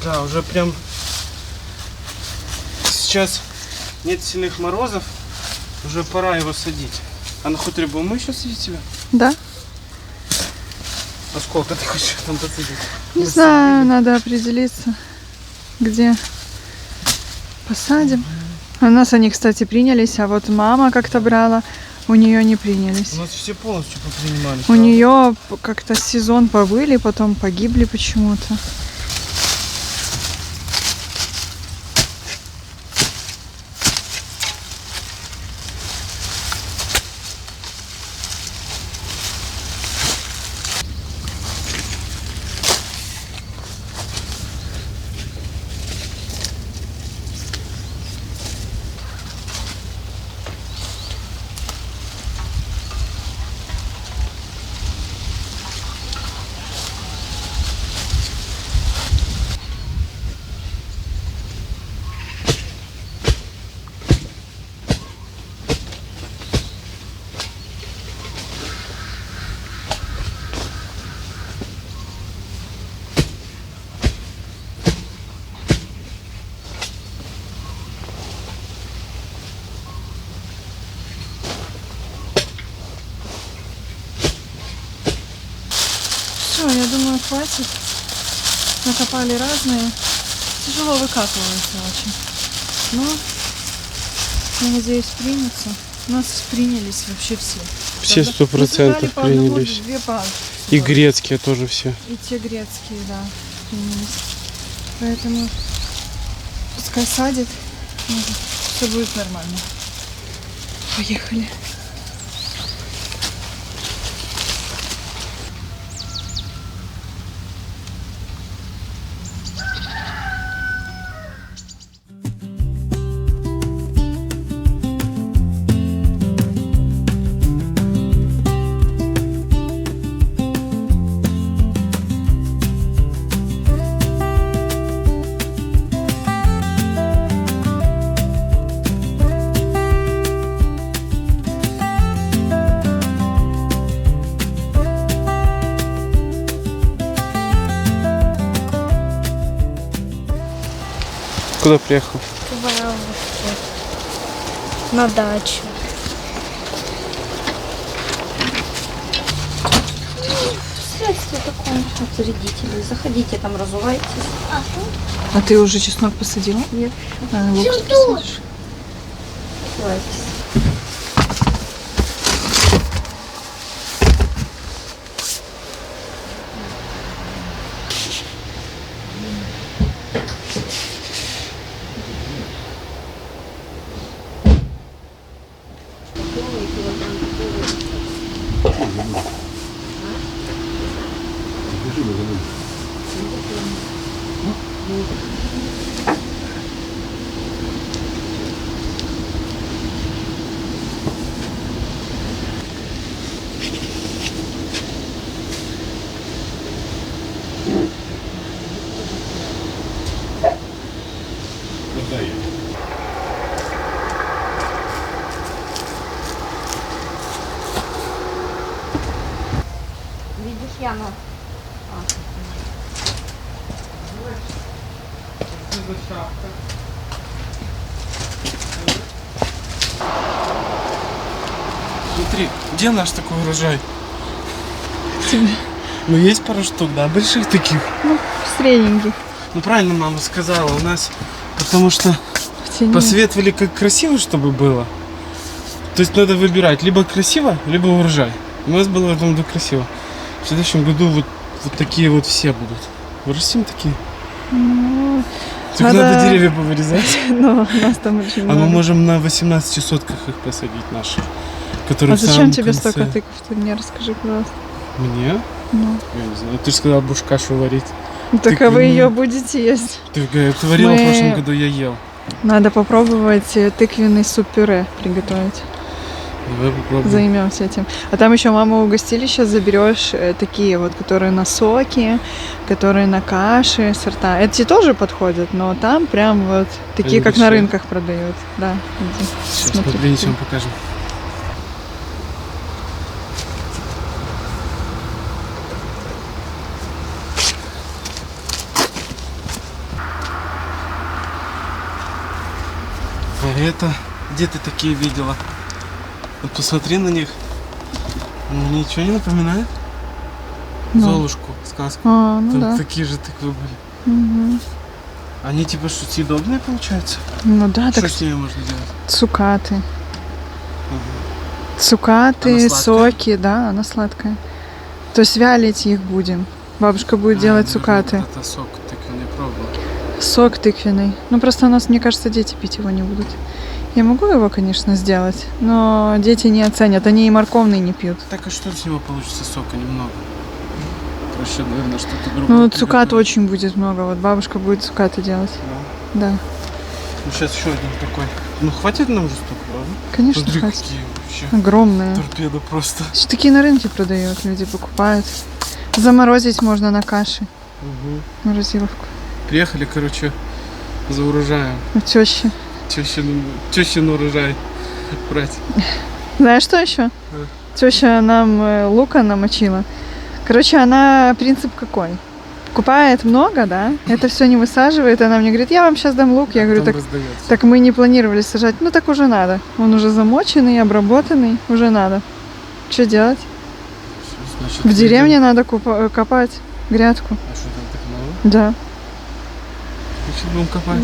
Да, уже прям сейчас нет сильных морозов, уже пора его садить. А на хуторе будем мы еще садить тебя? Да? А сколько ты хочешь там посадить? Не знаю, надо определиться, где посадим. У нас они, кстати, принялись, а вот мама как-то брала, у нее не принялись. У нас все полностью попринимались. У нее как-то сезон побыли, потом погибли почему-то. Все, я думаю, хватит. Накопали разные. Тяжело выкапывается очень. Но, я надеюсь, примутся. У нас принялись вообще все. Все Правда? 100% Мы собрали по одному, принялись. две пары. И грецкие тоже все. И те грецкие, да, принялись. Поэтому пускай садит. Все будет нормально. Поехали. куда приехал? В бабушке. На дачу. Средство такое от вредителей. Заходите, там разувайтесь. А ты уже чеснок посадила? Нет. А, лук посадишь? Разувайтесь. Видишь, Яна? Смотри, где наш такой урожай? Ну есть пару штук, да, больших таких. Средненьких. Ну правильно мама сказала, у нас, потому что В тени. посоветовали, как красиво, чтобы было. То есть надо выбирать либо красиво, либо урожай. У нас было в этом году красиво. В следующем году вот такие вот все будут. Вырастим такие. Ну, Только надо деревья повырезать. Но у нас там очень А мы много. можем на 18 сотках их посадить наши. Которые А в зачем самом тебе конце. столько тыков? Ты мне расскажи, пожалуйста. Мне? Ну. Я не знаю. Ты же сказала, будешь кашу варить. Так а Тыквенную. вы ее будете есть? Ты говорила, Мы- в прошлом году я ел. Надо попробовать тыквенный суп-пюре приготовить. Давай попробуем. Займемся этим. А там еще мама угостили, сейчас заберешь такие вот, которые на соки, которые на каши, сорта. Эти тоже подходят, но там прям вот такие, Они как на большие? рынках продают. Да, иди. Сейчас Смотри, мы принесем, покажем. А это, где ты такие видела? Вот посмотри на них. Ничего не напоминает? Ну. Золушку, сказку. А, ну Там да. такие же тыквы были. Мгм. Они типа что, съедобные получаются? Ну да, Что так с ними можно делать? цукаты. Ага. Цукаты, Она сладкая? соки, да, она сладкая. То есть вялить их будем. Бабушка будет делать наверное, цукаты. Это сок тыквенный пробовал. Сок тыквенный. Ну просто у нас, мне кажется, дети пить его не будут. Я могу его, конечно, сделать, но дети не оценят. Они и морковный не пьют. Так а что с него получится? Сока немного. Проще, наверное, что-то другое. Ну, цукат приготовить. очень будет много. Вот бабушка будет цукаты делать. Да. Да, Ну сейчас еще один такой. Ну хватит нам же столько, правда? конечно, Смотри, хватит. какие вообще. Огромные. Торпеды просто. Что такие на рынке продают, люди покупают. Заморозить можно на каше. Угу. Морозиловку. Приехали, короче, за урожаем. У тещи. Тещин урожай брать. Знаешь, что еще? Теща нам лука намочила. Короче, она принцип какой? Покупает много, да? Это все не высаживает. Она мне говорит, я вам сейчас дам лук. Я говорю, Там так, раздается. так мы не планировали сажать. Ну так уже надо. Он уже замоченный, обработанный. Уже надо. Что делать? Значит, В деревне надо копать грядку. А что там так мало? Да. Значит, будем копать.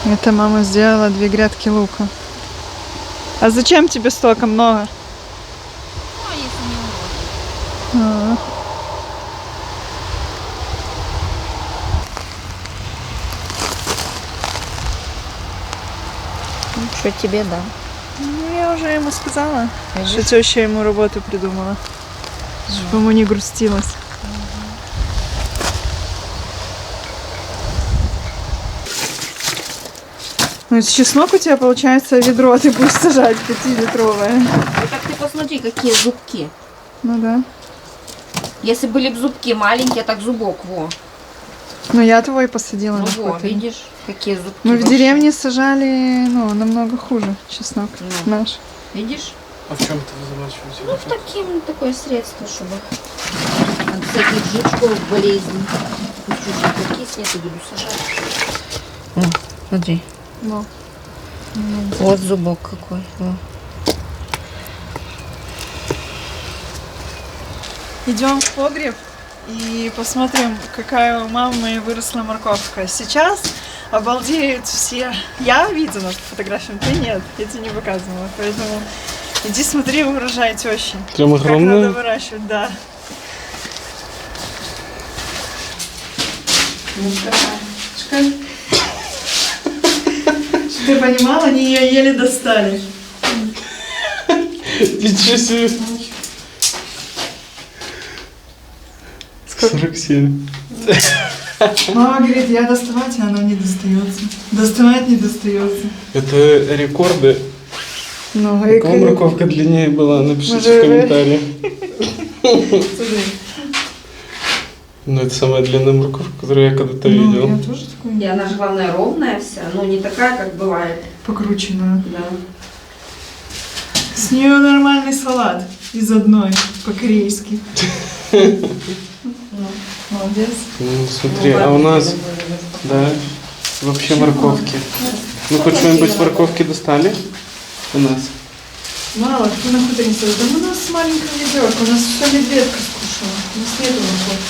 Это мама сделала 2 грядки лука. А зачем тебе столько много? А. Что тебе, да? Ну, я уже ему сказала, что теща ему работу придумала. Чтобы ему не грустилось. Ну, чеснок у тебя получается ведро, ты будешь сажать 5-литровое. Так ты посмотри, какие зубки. Ну да. Если были бы зубки маленькие, так зубок, во. Ну я твой посадила Ну на во, хуторе. видишь, какие зубки. Мы в вообще. деревне сажали, ну, намного хуже чеснок Ну. наш. Видишь? А в чем ты замачиваешь? Ну, такое средство, чтобы от всяких жучков, болезней. Киснет и буду сажать. О, смотри. Ну. Вот зубок какой. Во. Идем в погреб и посмотрим, какая у мамы моей выросла морковка. Сейчас обалдеют все. Я видела фотографию, ты нет, я тебе не показывала. Поэтому иди смотри урожай тещи. Прям Как огромный? надо выращивать, да. Ты понимала, они ее еле достали. Ничего себе. 47. Мама говорит, я доставать, а она не достается. Доставать не достается. Это рекорды. Ну, Какая морковка длиннее была? Напишите Может, в комментариях. Смотри. Ну, это самая длинная морковка, которую я когда-то Ну, видел. я тоже такую И она же, главное, ровная вся, ну не такая, как бывает. покрученную. Да. С нее нормальный салат из одной, по-корейски. Молодец. Ну, смотри, а у нас, да, вообще морковки. Ну, хоть что-нибудь морковки достали у нас? Мало, кто на хуторе не стоит. Да у нас маленькая ведерко, у нас все медведка скушала. У нас нету морковки.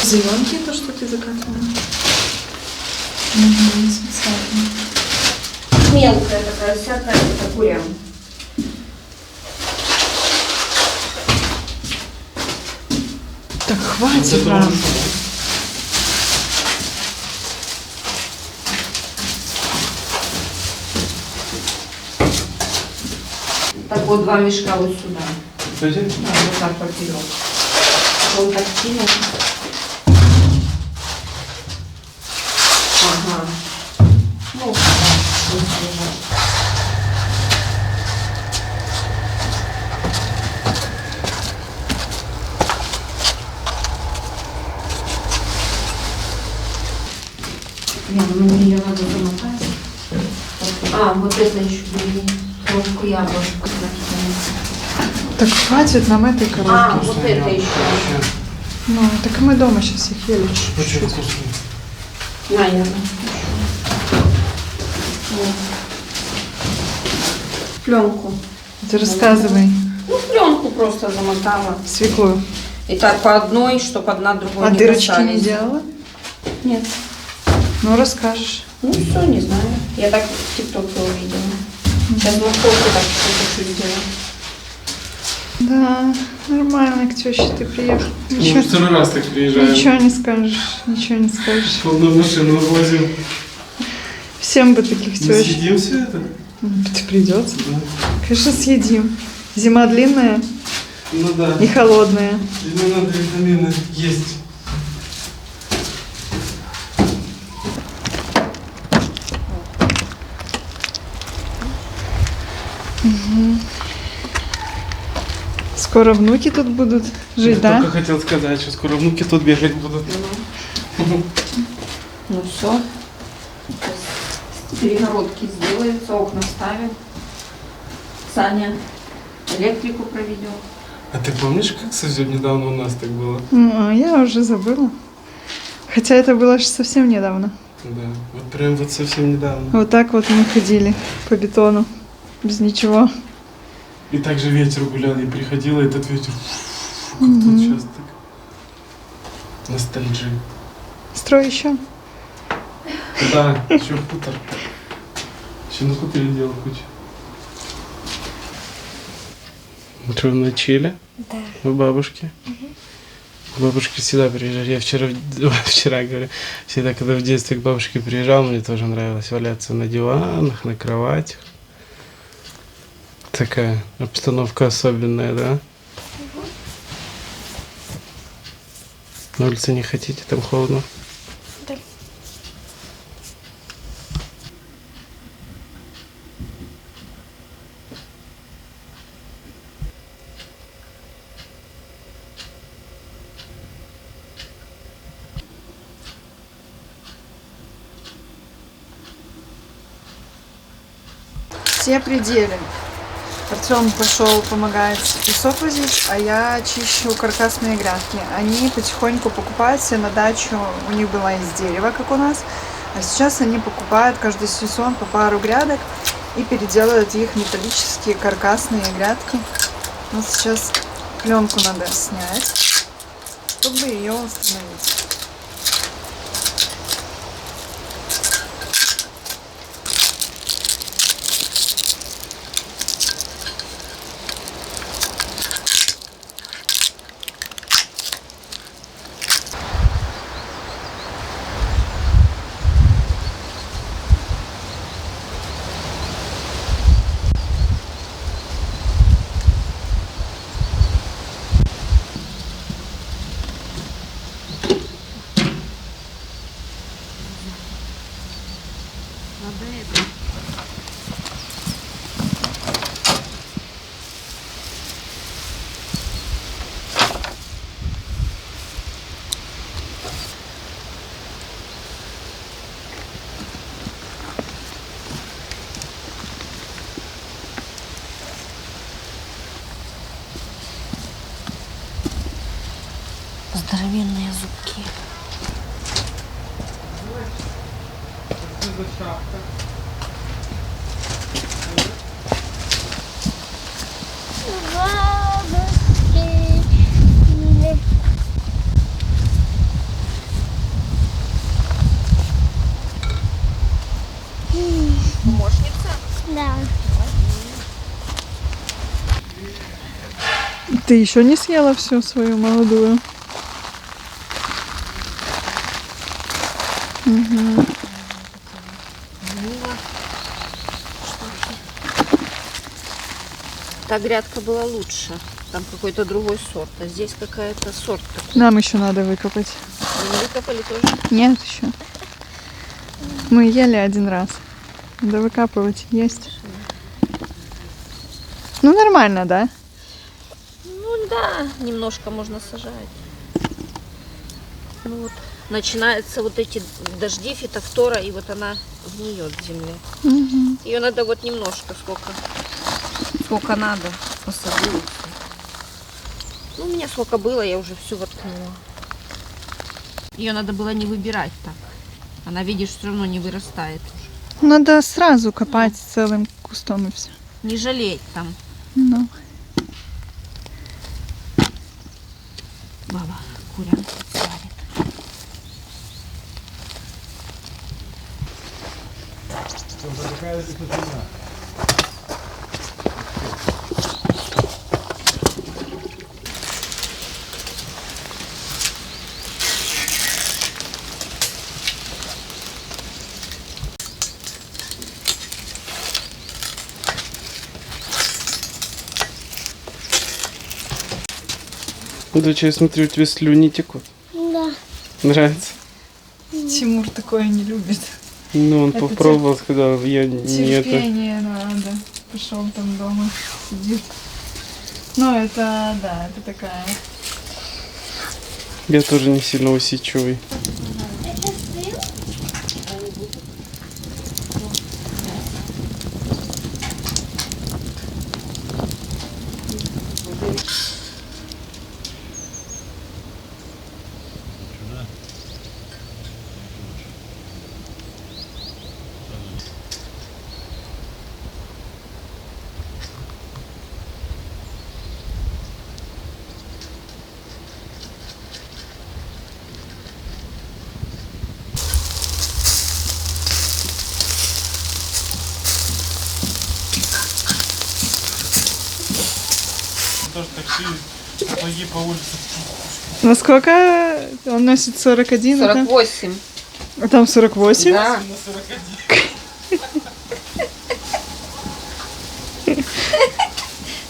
Зеленки то, что ты закатывала. Угу, специально. Мелкая такая, всякая, это курям. Так хватит нам. Так вот 2 мешка вот сюда. Кстати, Да, вот так поперек. Он так кинул. Ага. Ну, вот так, вот лежат. Нет, ну мне ее надо замотать. А, вот это еще длиннее. Коробку яблок накидывается. Так хватит нам этой коробки. А, вот это еще. Ну, так и мы дома сейчас их ели. очень вкусно. Наверное. Пленку. Ты рассказывай Ну, пленку просто замотала. свеклу. И так по одной, чтобы одна другой А не дырочки не касались. делала? Нет. Ну, расскажешь. Ну, все, не знаю. Я так в ТикТоке увидела. Сейчас морковку так чуть-чуть сделаю. Да, нормально к теще ты приехал. Ничего, второй раз так приезжаем. ничего не скажешь, ничего не скажешь. Полную машину возим. Всем бы таких тещ. Съедим все это? Придется. Да. Конечно, съедим. Зима длинная Ну да. и холодная. Мне надо витамины есть. Скоро внуки тут будут жить, Я да? только хотел сказать, что скоро внуки тут бегать будут. Ну, все. Перегородки сделаются, окна ставим. Саня электрику проведет. А ты помнишь, как совсем недавно у нас так было? Ну, а я уже забыла. Хотя это было же совсем недавно. Да, вот прям вот совсем недавно. Вот так вот мы ходили по бетону, без ничего. И также ветер гулял, и приходил, и этот ветер, как тут сейчас так. Ностальджи. Строй еще. Да, еще хутор. Еще на хуторе делал кучу. Что, на чили? Да. У бабушки? Бабушки всегда приезжали. Я вчера говорю, всегда, когда в детстве к бабушке приезжал, мне тоже нравилось валяться на диванах, на кроватях. Такая обстановка особенная, да? На улице не хотите, там холодно? Да. Все пределы. Артем пошел помогать песок возить, а я чищу каркасные грядки. Они потихоньку покупают себе на дачу. У них была из дерева, как у нас. А сейчас они покупают каждый сезон по пару грядок и переделывают их в металлические каркасные грядки. Вот сейчас пленку надо снять, чтобы ее установить. Здоровенные зубки. Да. Ты еще не съела всю свою молодую? Угу. Та грядка была лучше. Там какой-то другой сорт. А здесь какая-то сорт такой. Нам еще надо выкопать. Вы не выкопали тоже? Нет еще. Мы ели один раз. Да выкапывать есть. Ну нормально, да? Ну да, немножко можно сажать. Ну вот, начинаются вот эти дожди, фитофтора, и вот она гниет в земле. Угу. Ее надо вот немножко, сколько надо, посадить. Ну, у меня сколько было, я уже всю воткнула. Ее надо было не выбирать так. Она, видишь, все равно не вырастает уже. Надо сразу копать целым кустом и все. Не жалеть там. Ну. Баба курянку сварит. Доча, я смотрю, у тебя слюни текут. Да. Нравится? Тимур такое не любит. Ну, он Это попробовал, сказал, я не это. Терпение надо. Пошел там дома, сидит. Ну, это, да, это такая. Я тоже не сильно усидчивый. Это сын? Тоже такси, ноги по улице. Во сколько он носит 41? 48. А там 48? Да.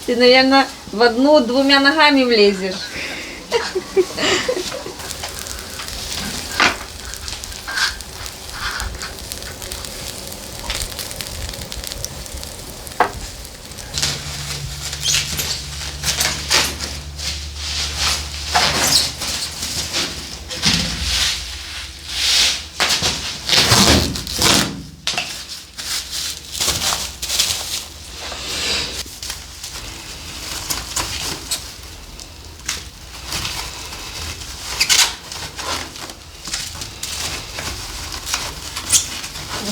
Ты, наверное, в одну двумя ногами влезешь.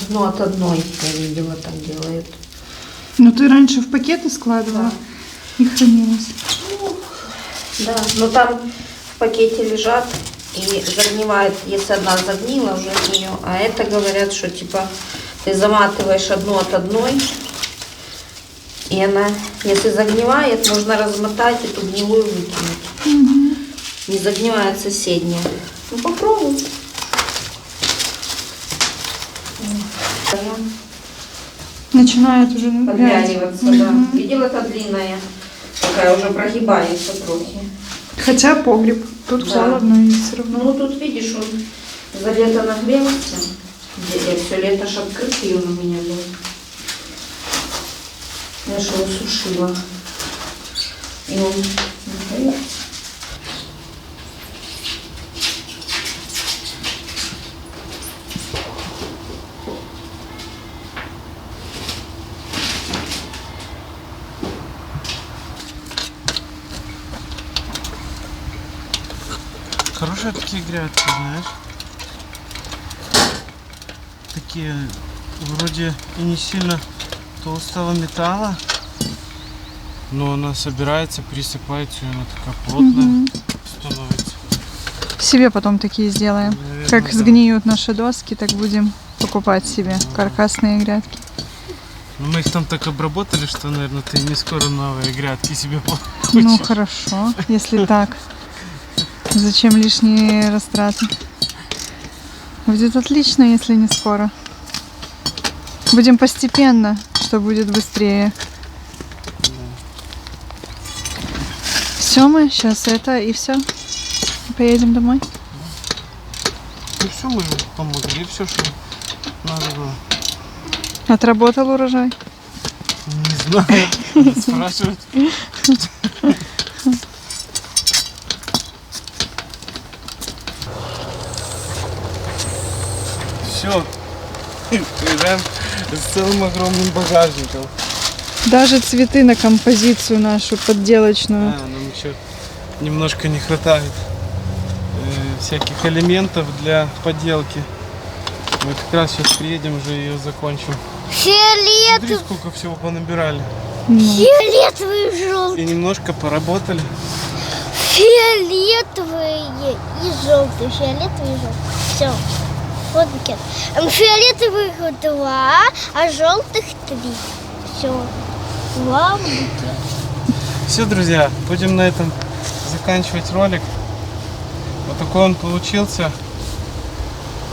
одно от одной, я видела, так делают. Ну ты раньше в пакеты складывала и хранилась. Да, но там в пакете лежат и загнивает, если одна загнила уже от нее, а это говорят, что типа ты заматываешь одну от одной, и она, если загнивает, можно размотать эту гнилую выкинуть. Не загнивает соседняя. Ну попробуй. Начинает уже Подвяливаться, да. Видел, это длинная, такая уже прогибается трохи. Хотя погреб. Тут Да. холодно и все равно. Ну тут видишь, он за лето нагрелся. Я все лето ж открытый он у меня был. Я же его сушила. И он нагрелся. Хорошие такие грядки, знаешь. Такие вроде и не сильно толстого металла, но она собирается, присыпается, и она такая плотная становится. Себе потом такие сделаем. Наверное, Как да. сгниют наши доски, так будем покупать себе каркасные грядки. Ну, мы их там так обработали, что, наверное, ты не скоро новые грядки себе получишь. Ну хорошо, если так. Зачем лишние растраты? Будет отлично, если не скоро. Будем постепенно, что будет быстрее. Все, мы сейчас это и все. Поедем домой. Ну все, мы помогли, все, что надо было. Отработал урожай. Не знаю, надо спрашивать. Все, приезжаем с целым огромным багажником. Даже цветы на композицию нашу подделочную. Нам еще немножко не хватает всяких элементов для поделки. Мы как раз сейчас приедем, уже ее закончим. Смотри, Фиолетовый, сколько всего понабирали. фиолетовый и желтый. И немножко поработали. Фиолетовый и желтый. Фиолетовый и желтый. Все. Вот букет. Фиолетовых 2, а желтых 3. Все. 2 букета. Все, друзья, будем на этом заканчивать ролик. Вот такой он получился.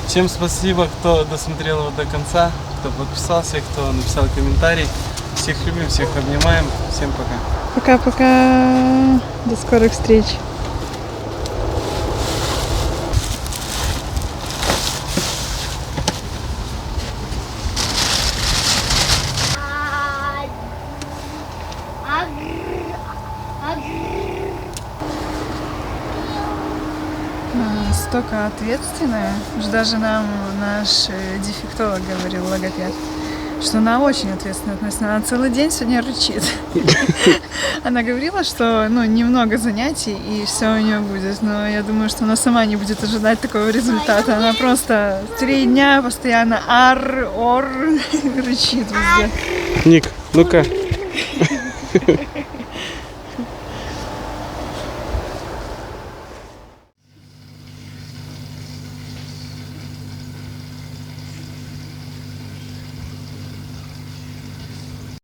Всем спасибо, кто досмотрел его до конца, кто подписался, кто написал комментарий. Всех любим, всех обнимаем. Всем пока. Пока-пока. До скорых встреч. Настолько ответственная, что даже нам наш дефектолог говорил, логопед, что она очень ответственно относится. Она целый день сегодня рычит. Она говорила, что немного занятий и все у нее будет. Но я думаю, что она сама не будет ожидать такого результата. Она просто 3 дня постоянно ор рычит везде. Ник, ну-ка.